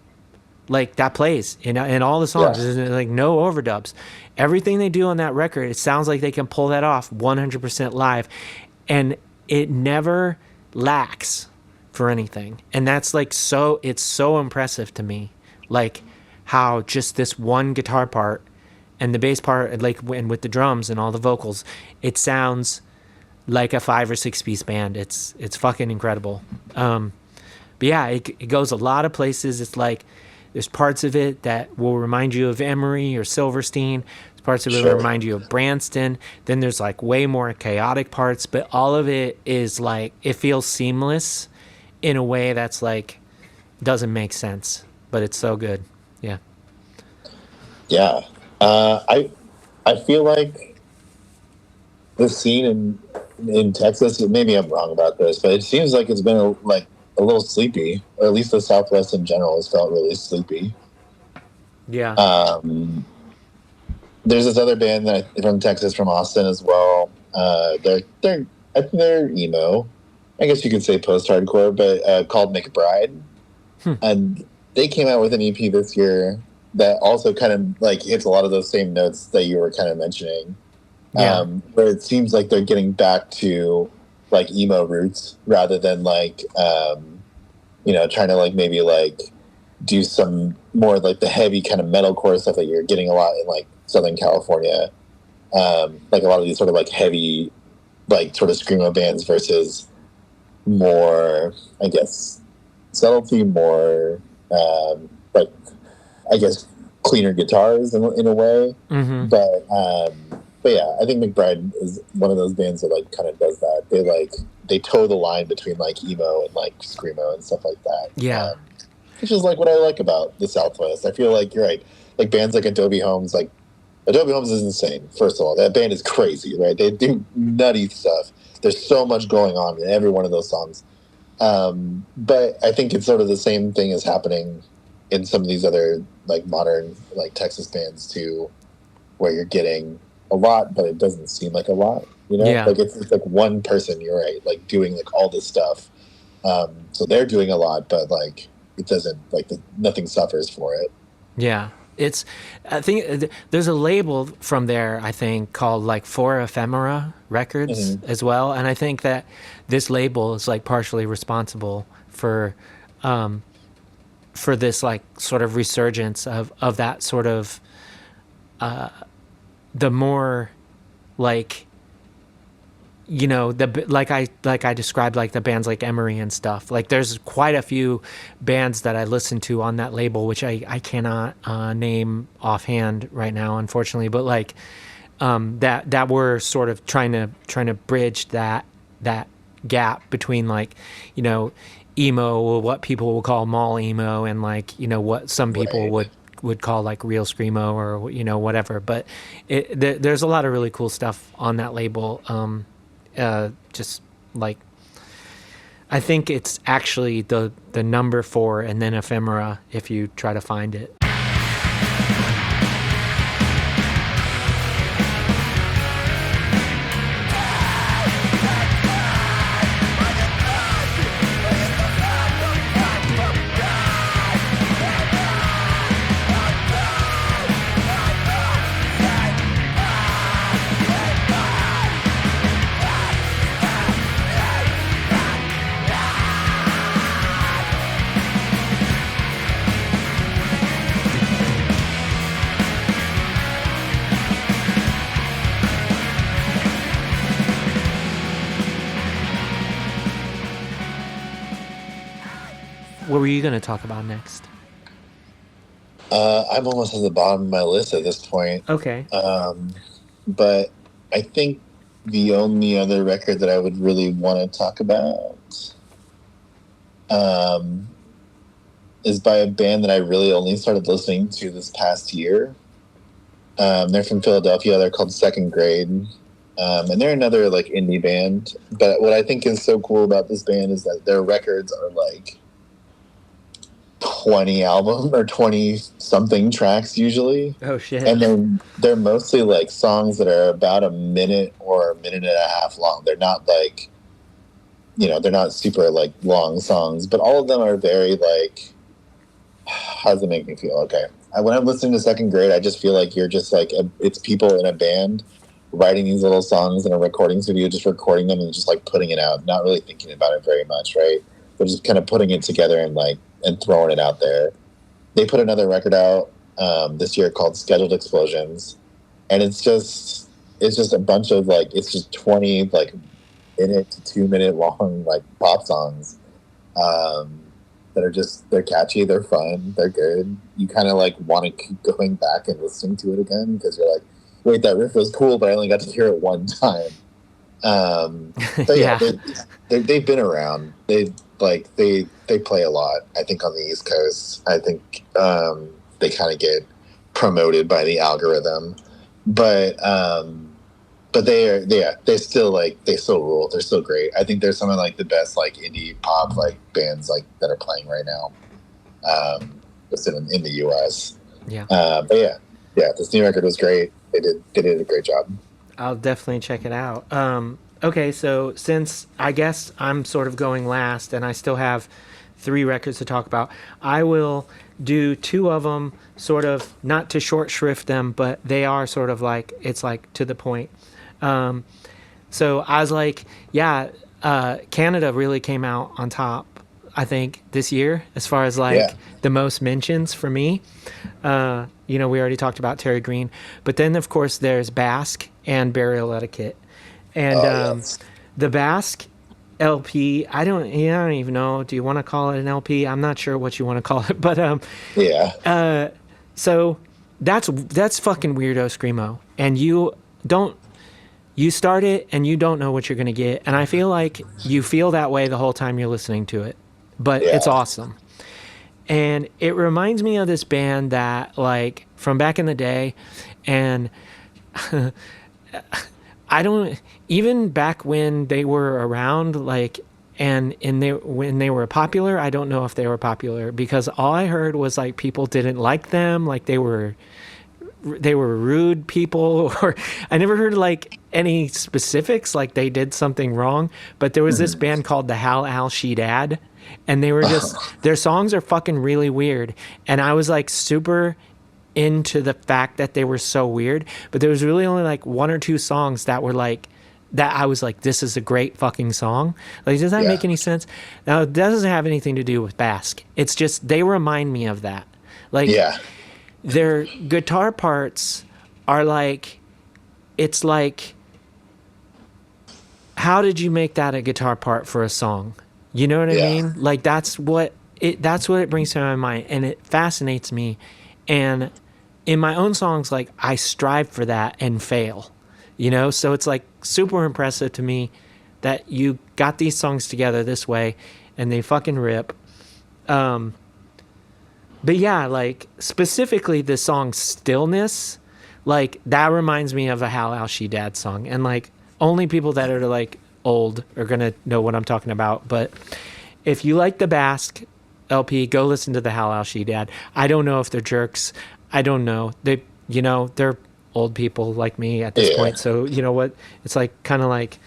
like, that plays in all the songs. Yeah. There's, like, no overdubs. Everything they do on that record, it sounds like they can pull that off 100% live. And it never lacks for anything. And that's, like, it's so impressive to me. Like, how just this one guitar part and the bass part, like, and with the drums and all the vocals, it sounds like a 5 or 6 piece band. It's fucking incredible. But yeah, it goes a lot of places. It's like there's parts of it that will remind you of Emery or Silverstein. There's parts of it that Sure. remind you of Branston. Then there's like way more chaotic parts, but all of it is like, it feels seamless in a way that's like doesn't make sense, but it's so good. Yeah. Yeah. I feel like the scene in Texas. Maybe I'm wrong about this, but it seems like it's been a little sleepy, or at least the Southwest in general has felt really sleepy. Yeah. There's this other band from Texas, from Austin as well. I think they're emo. I guess you could say post-hardcore, but called McBride. And they came out with an EP this year that also kind of like hits a lot of those same notes that you were kind of mentioning. Yeah. Where it seems like they're getting back to like emo roots rather than like trying to like maybe like do some more like the heavy kind of metalcore stuff that you're getting a lot in like Southern California. Like a lot of these sort of like heavy like sort of screamo bands versus more, I guess, subtlety, more like I guess cleaner guitars in a way. Mm-hmm. But yeah, I think McBride is one of those bands that like kind of does that. They toe the line between like emo and like screamo and stuff like that. Yeah. Which is like what I like about the Southwest. I feel like you're right. Like bands like Adobe Homes is insane. First of all, that band is crazy, right? They do nutty stuff. There's so much going on in every one of those songs. But I think it's sort of the same thing is happening in some of these other like modern like Texas bands too, where you're getting a lot, but it doesn't seem like a lot. Yeah. Like it's like one person. You're right, like doing like all this stuff. So they're doing a lot, but like it doesn't like nothing suffers for it. Yeah. I think there's a label from there, I think, called like For Ephemera Records as well. And I think that this label is like partially responsible for this like sort of resurgence of that sort of, the more like, like I described, like the bands like Emery and stuff. Like there's quite a few bands that I listen to on that label, which I cannot name offhand right now, unfortunately. But like that we're sort of trying to bridge that gap between like emo, or what people will call mall emo, and like what some people would call like real screamo, or whatever. But there's a lot of really cool stuff on that label. just like, I think it's actually the number 4 and then ephemera if you try to find it. What were you going to talk about next? I'm almost at the bottom of my list at this point. Okay. But I think the only other record that I would really want to talk about is by a band that I really only started listening to this past year. They're from Philadelphia. They're called Second Grade. And they're another like indie band. But what I think is so cool about this band is that their records are like 20 album or 20 something tracks usually. Oh shit. And then they're mostly like songs that are about a minute or a minute and a half long. They're not like, they're not super like long songs, but all of them are very like, how does it make me feel? Okay. When I'm listening to Second Grade, I just feel like you're just like, it's people in a band writing these little songs in a recording studio, just recording them and just like putting it out, not really thinking about it very much, right? But just kind of putting it together and throwing it out there. They put another record out this year called Scheduled Explosions, and it's just a bunch of like, it's just 20 like minute to 2 minute long like pop songs that are just, they're catchy, they're fun, they're good. You kind of like want to keep going back and listening to it again because you're like, wait, that riff was cool, but I only got to hear it one time. But yeah, they've been around. They play a lot, I think, on the East Coast. I think they kind of get promoted by the algorithm, but they still rule. They're still great. I think they're some of like the best like indie pop like bands like that are playing right now, just in the US. Yeah. But yeah, this new record was great. They did a great job. I'll definitely check it out. Okay, so since I guess I'm sort of going last and I still have 3 records to talk about, I will do 2 of them, sort of, not to short shrift them, but they are sort of like, it's like to the point. So I was like, Canada really came out on top, I think, this year, as far as like the most mentions for me. We already talked about Terry Green, but then of course there's Basque and Burial Etiquette. And the Basque LP, I don't even know. Do you want to call it an LP? I'm not sure what you want to call it, but so that's fucking weirdo screamo, and you start it and you don't know what you're gonna get, and I feel like you feel that way the whole time you're listening to it, but it's awesome. And it reminds me of this band that like from back in the day, and I don't, even back when they were around, like, when they were popular, I don't know if they were popular because all I heard was like people didn't like them, like they were rude people, or I never heard like any specifics, like they did something wrong. But there was this band called the Hal Al She Dad, and they were just, their songs are fucking really weird. And I was like super into the fact that they were so weird, but there was really only like 1 or 2 songs that were like, that I was like, this is a great fucking song. Like, does that make any sense? Now, it doesn't have anything to do with Basque. It's just, they remind me of that. Like, their guitar parts are like, it's like, how did you make that a guitar part for a song? You know what I mean? Like, that's what it brings to my mind, and it fascinates me. And in my own songs, like, I strive for that and fail. So it's like super impressive to me that you got these songs together this way and they fucking rip. But yeah, like specifically the song Stillness, like that reminds me of a Hal Al She Dad song. And like only people that are like old are gonna know what I'm talking about. But if you like the Basque LP, go listen to the Halal She Dad. I don't know if they're jerks. I don't know. They're old people like me at this Yeah. point. So you know what? It's like kind of like,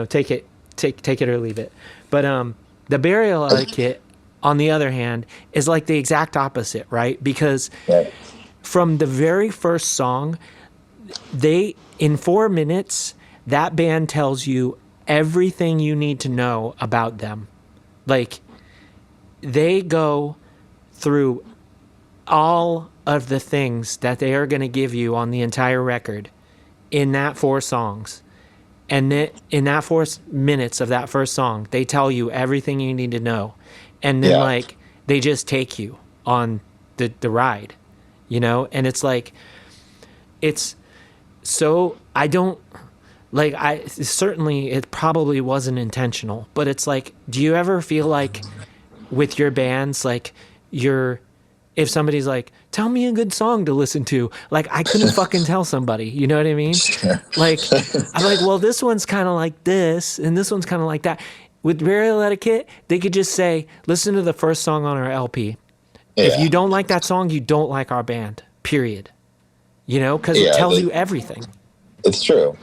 take it or leave it. But the Burial Etiquette, on the other hand, is like the exact opposite, right? Because Right. from the very first song, in 4 minutes, that band tells you everything you need to know about them. Like, they go through all of the things that they are going to give you on the entire record in that 4 songs. And then in that 4 minutes of that first song, they tell you everything you need to know. And then, Yeah. like, they just take you on the ride, And it's like, it's so, I don't, like, certainly it probably wasn't intentional, but it's like, do you ever feel like with your bands, like, if somebody's like, tell me a good song to listen to, like, I couldn't fucking tell somebody, you know what I mean? Like, I'm like, well, this one's kind of like this and this one's kind of like that. With Burial Etiquette, they could just say, listen to the first song on our LP. If Yeah. you don't like that song, you don't like our band, period. Because it Yeah, tells you everything. it's true.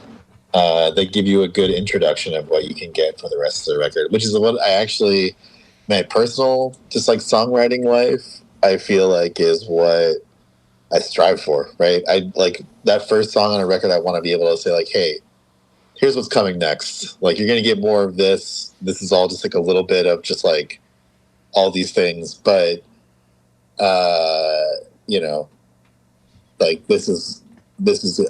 They give you a good introduction of what you can get for the rest of the record, which is what I actually, my personal, just like songwriting life, I feel like is what I strive for, right? I like that first song on a record. I want to be able to say like, hey, here's what's coming next. Like, you're going to get more of this. This is all just like a little bit of just like all these things. But, like this is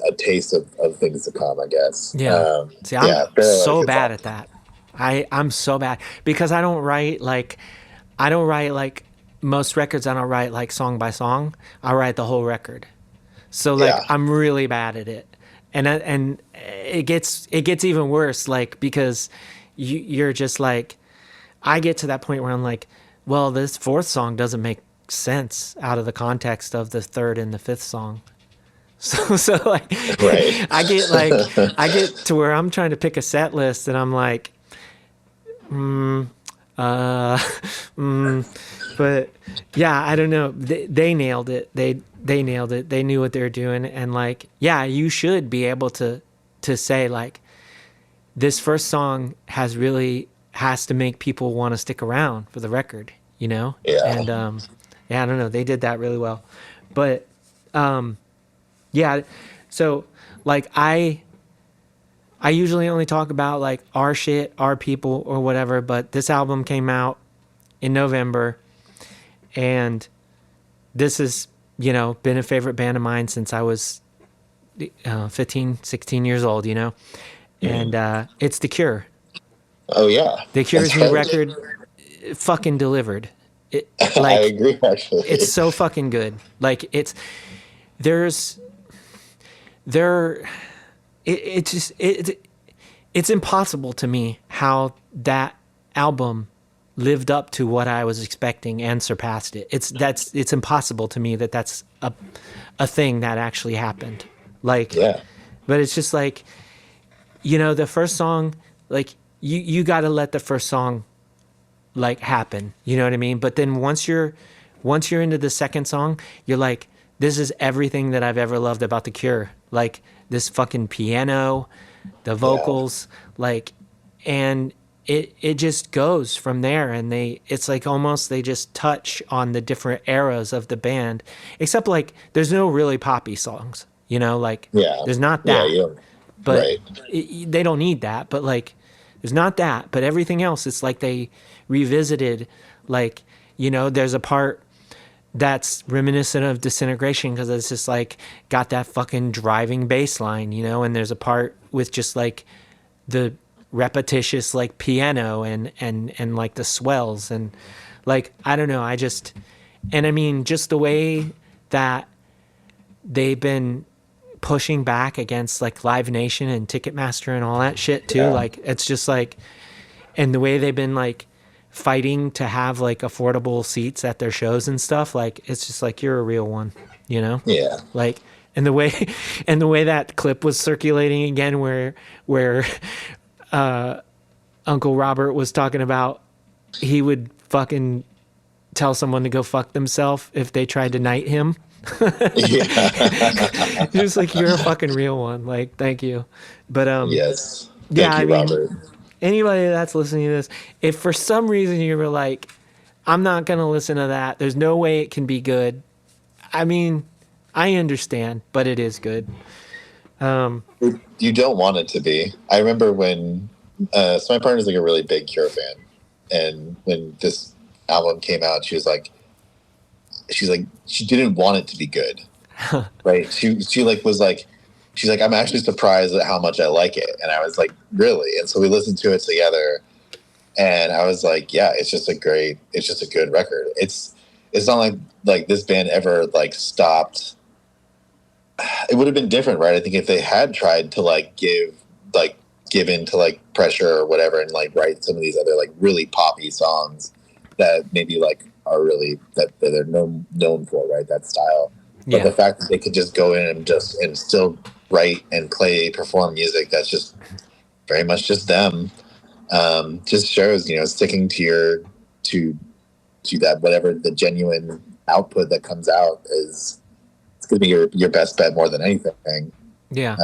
a taste of things to come, I guess. Yeah. See, I'm so bad at that. I'm so bad because I don't write like most records. I don't write like song by song. I write the whole record. So like I'm really bad at it, and it gets even worse. Like because you're just like, I get to that point where I'm like, well, this fourth song doesn't make sense out of the context of the third and the fifth song. So like, Right. I get to where I'm trying to pick a set list and I'm like, but yeah, I don't know. They nailed it. They nailed it. They knew what they were doing. And like, yeah, you should be able to say like, this first song has to make people want to stick around for the record, Yeah. And yeah, I don't know. They did that really well, but yeah. So like I usually only talk about like our shit, our people or whatever, but this album came out in November and this has, been a favorite band of mine since I was 15, 16 years old, and it's The Cure. Oh yeah. The Cure's new record fucking delivered. I agree, actually. It's so fucking good. Like it's impossible to me how that album lived up to what I was expecting and surpassed it. It's impossible to me that that's a thing that actually happened. Like, yeah. But it's just like, the first song, like you got to let the first song like happen. You know what I mean? But then once you're into the second song, you're like, this is everything that I've ever loved about The Cure. Like this fucking piano, the vocals, like, and it just goes from there. And it's like almost they just touch on the different eras of the band, except like there's no really poppy songs, like there's not that. Yeah, but right. They don't need that. But like there's not that. But everything else, it's like they revisited, like, there's a part that's reminiscent of Disintegration because it's just like got that fucking driving bass line, and there's a part with just like the repetitious like piano and like the swells and like I don't know, and I mean just the way that they've been pushing back against like Live Nation and Ticketmaster and all that shit too, like it's just like, and the way they've been like fighting to have like affordable seats at their shows and stuff, like it's just like you're a real one, like, and the way Uncle Robert was talking about he would fucking tell someone to go fuck themselves if they tried to knight him. Yeah. He was like, "You're a fucking real one." Like, thank you. But Yes. yeah, Thank I you, mean, Robert. anybody that's listening to this, if for some reason you were like, "I'm not gonna listen to that," there's no way it can be good. I mean, I understand, but it is good. You don't want it to be. I remember when, so my partner's like a really big Cure fan, and when this album came out, she didn't want it to be good, right? She like was like, she's like, I'm actually surprised at how much I like it, and I was like, really? And so we listened to it together, and I was like, yeah, it's just a good record. It's not like this band ever like stopped. It would have been different, right? I think if they had tried to give in to like pressure or whatever and like write some of these other like really poppy songs that maybe like are really that they're known for, right? That style. But the fact that they could just go in and still write and perform music that's just very much just them, just shows, sticking to that, whatever the genuine output that comes out is, it's going to be your best bet more than anything. Yeah.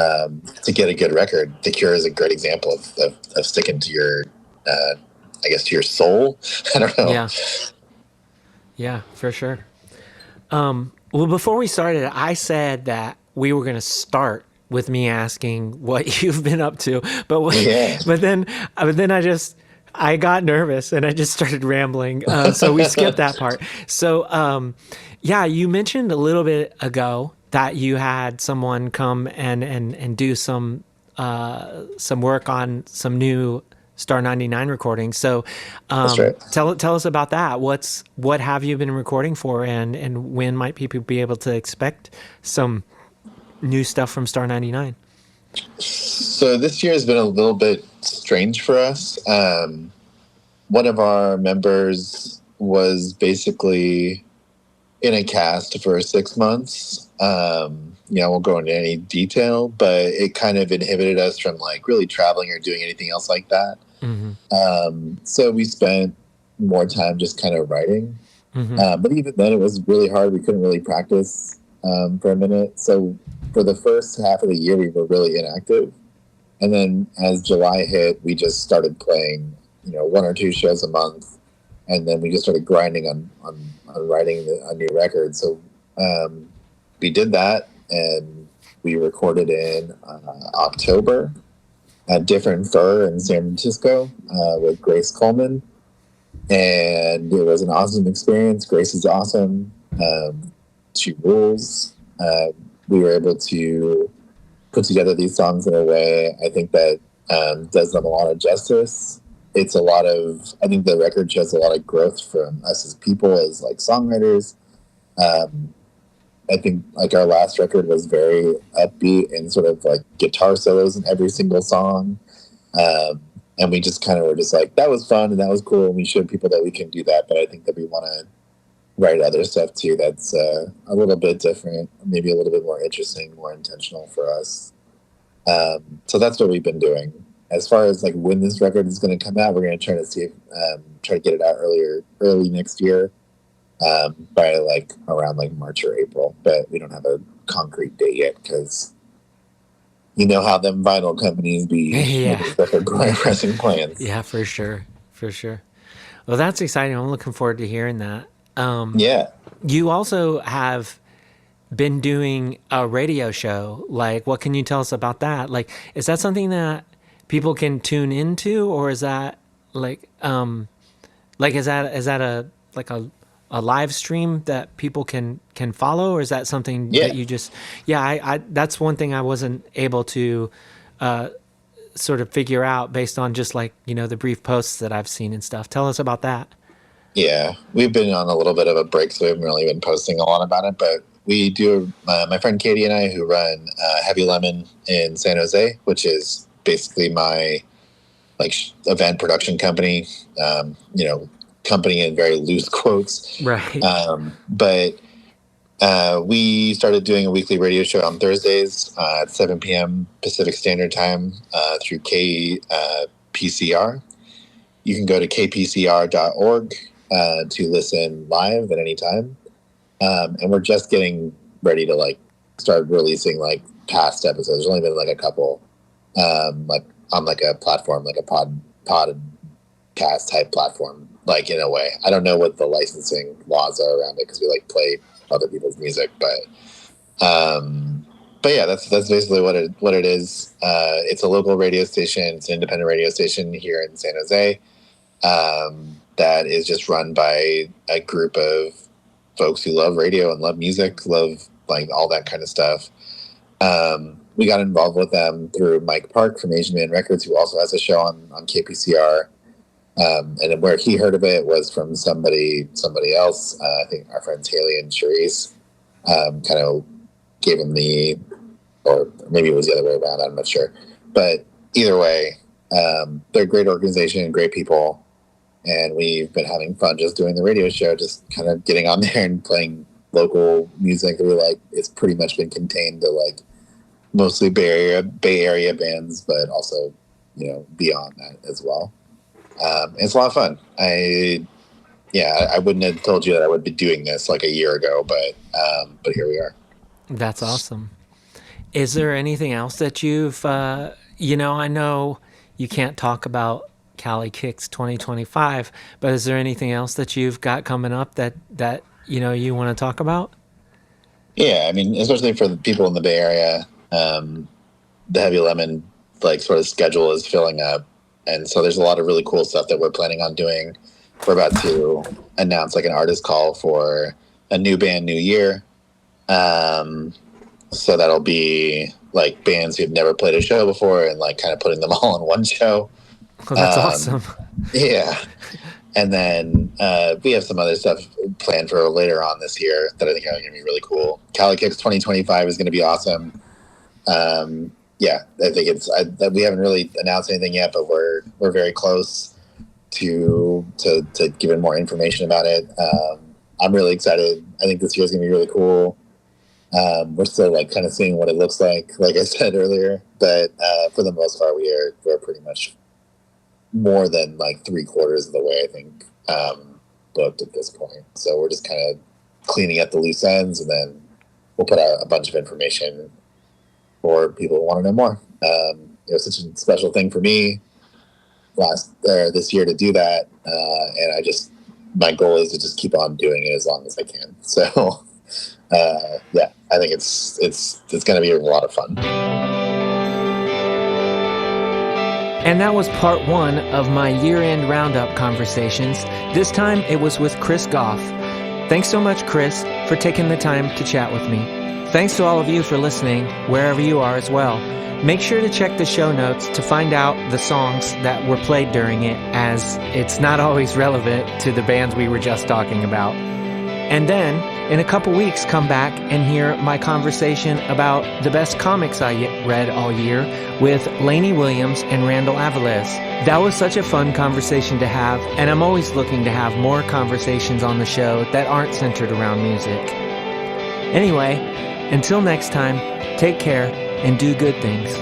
To get a good record. The Cure is a great example of sticking to your, I guess, to your soul. I don't know. Yeah. Yeah, for sure. Well, before we started, I said that we were going to start with me asking what you've been up to, Yeah. but then I got nervous and I just started rambling. So we skipped that part. So, yeah, you mentioned a little bit ago that you had someone come and do some work on some new Star 99 recordings. So, That's right. tell us about that. What have you been recording for, and when might people be able to expect some new stuff from Star 99? So this year has been a little bit strange for us. One of our members was basically in a cast for 6 months. I won't go into any detail, but it kind of inhibited us from like really traveling or doing anything else like that. Mm-hmm. So we spent more time just kind of writing. Mm-hmm. But even then, it was really hard. We couldn't really practice for a minute. So for the first half of the year, we were really inactive. And then as July hit, we just started playing, 1 or 2 shows a month. And then we just started grinding on writing a new record. So we did that, and we recorded in October at Different Fur in San Francisco with Grace Coleman. And it was an awesome experience. Grace is awesome. She rules. We were able to put together these songs in a way I think that does them a lot of justice. I think the record shows a lot of growth from us as people, as like songwriters. I think like our last record was very upbeat and sort of like guitar solos in every single song. And we just kind of were just like, that was fun and that was cool. And we showed people that we can do that. But I think that we want to write other stuff too that's a little bit different, maybe a little bit more interesting, more intentional for us. So that's what we've been doing. As far as like when this record is going to come out, we're going to try to see if, try to get it out early next year, by like around like March or April. But we don't have a concrete date yet because you know how them vinyl companies be making pressing plans. Yeah, for sure. Well, that's exciting. I'm looking forward to hearing that. Yeah. You also have been doing a radio show. Like, what can you tell us about that? Like, is that something that people can tune into, or is that is that a live stream that people can follow, or is that something that you just I that's one thing I wasn't able to sort of figure out based on just like the brief posts that I've seen and stuff. Tell us about that. Yeah, we've been on a little bit of a break, so we haven't really been posting a lot about it, but we do. My friend Katie and I, who run Heavy Lemon in San Jose, which is basically my event production company, company in very loose quotes. Right. But we started doing a weekly radio show on Thursdays at 7 p.m. Pacific Standard Time through KPCR. you can go to kpcr.org to listen live at any time. And we're just getting ready to like start releasing like past episodes. There's only been like a couple, like on like a platform, like a podcast type platform, like in a way. I don't know what the licensing laws are around it because we like play other people's music, but yeah, that's basically what it is. It's a local radio station. It's an independent radio station here in San Jose. That is just run by a group of folks who love radio and love music, love like all that kind of stuff. We got involved with them through Mike Park from Asian Man Records, who also has a show on KPCR. And where he heard of it was from somebody else. I think our friends Haley and Charisse kind of gave him or maybe it was the other way around. I'm not sure. But either way, they're a great organization, great people. And we've been having fun just doing the radio show, just kind of getting on there and playing local music that we like. It's pretty much been contained to like mostly Bay Area bands, but also, beyond that as well. It's a lot of fun. I wouldn't have told you that I would be doing this like a year ago, but here we are. That's awesome. Is there anything else that you've, I know you can't talk about Cali Kicks 2025, but is there anything else that you've got coming up that you want to talk about? Yeah, I mean, especially for the people in the Bay Area, the Heavy Lemon like sort of schedule is filling up, and so there's a lot of really cool stuff that we're planning on doing. We're about to announce like an artist call for a new band, new year. So that'll be like bands who've never played a show before and like kind of putting them all in one show. Oh, that's awesome. Yeah. And then we have some other stuff planned for later on this year that I think are going to be really cool. Cali Kicks 2025 is going to be awesome. Yeah, I think we haven't really announced anything yet, but we're very close to giving more information about it. I'm really excited. I think this year is going to be really cool. We're still like kind of seeing what it looks like I said earlier, but for the most part, we're pretty much more than like 3/4 of the way, I think, booked at this point. So we're just kind of cleaning up the loose ends, and then we'll put out a bunch of information for people who want to know more. It was such a special thing for me this year to do that, and my goal is to just keep on doing it as long as I can. So yeah, I think it's going to be a lot of fun. And that was part 1 of my year-end roundup conversations. This time it was with Chris Gough. Thanks so much, Chris, for taking the time to chat with me. Thanks to all of you for listening, wherever you are as well. Make sure to check the show notes to find out the songs that were played during it, as it's not always relevant to the bands we were just talking about. And then, in a couple weeks, come back and hear my conversation about the best comics I read all year with Lainey Williams and Randall Aviles. That was such a fun conversation to have, and I'm always looking to have more conversations on the show that aren't centered around music. Anyway, until next time, take care and do good things.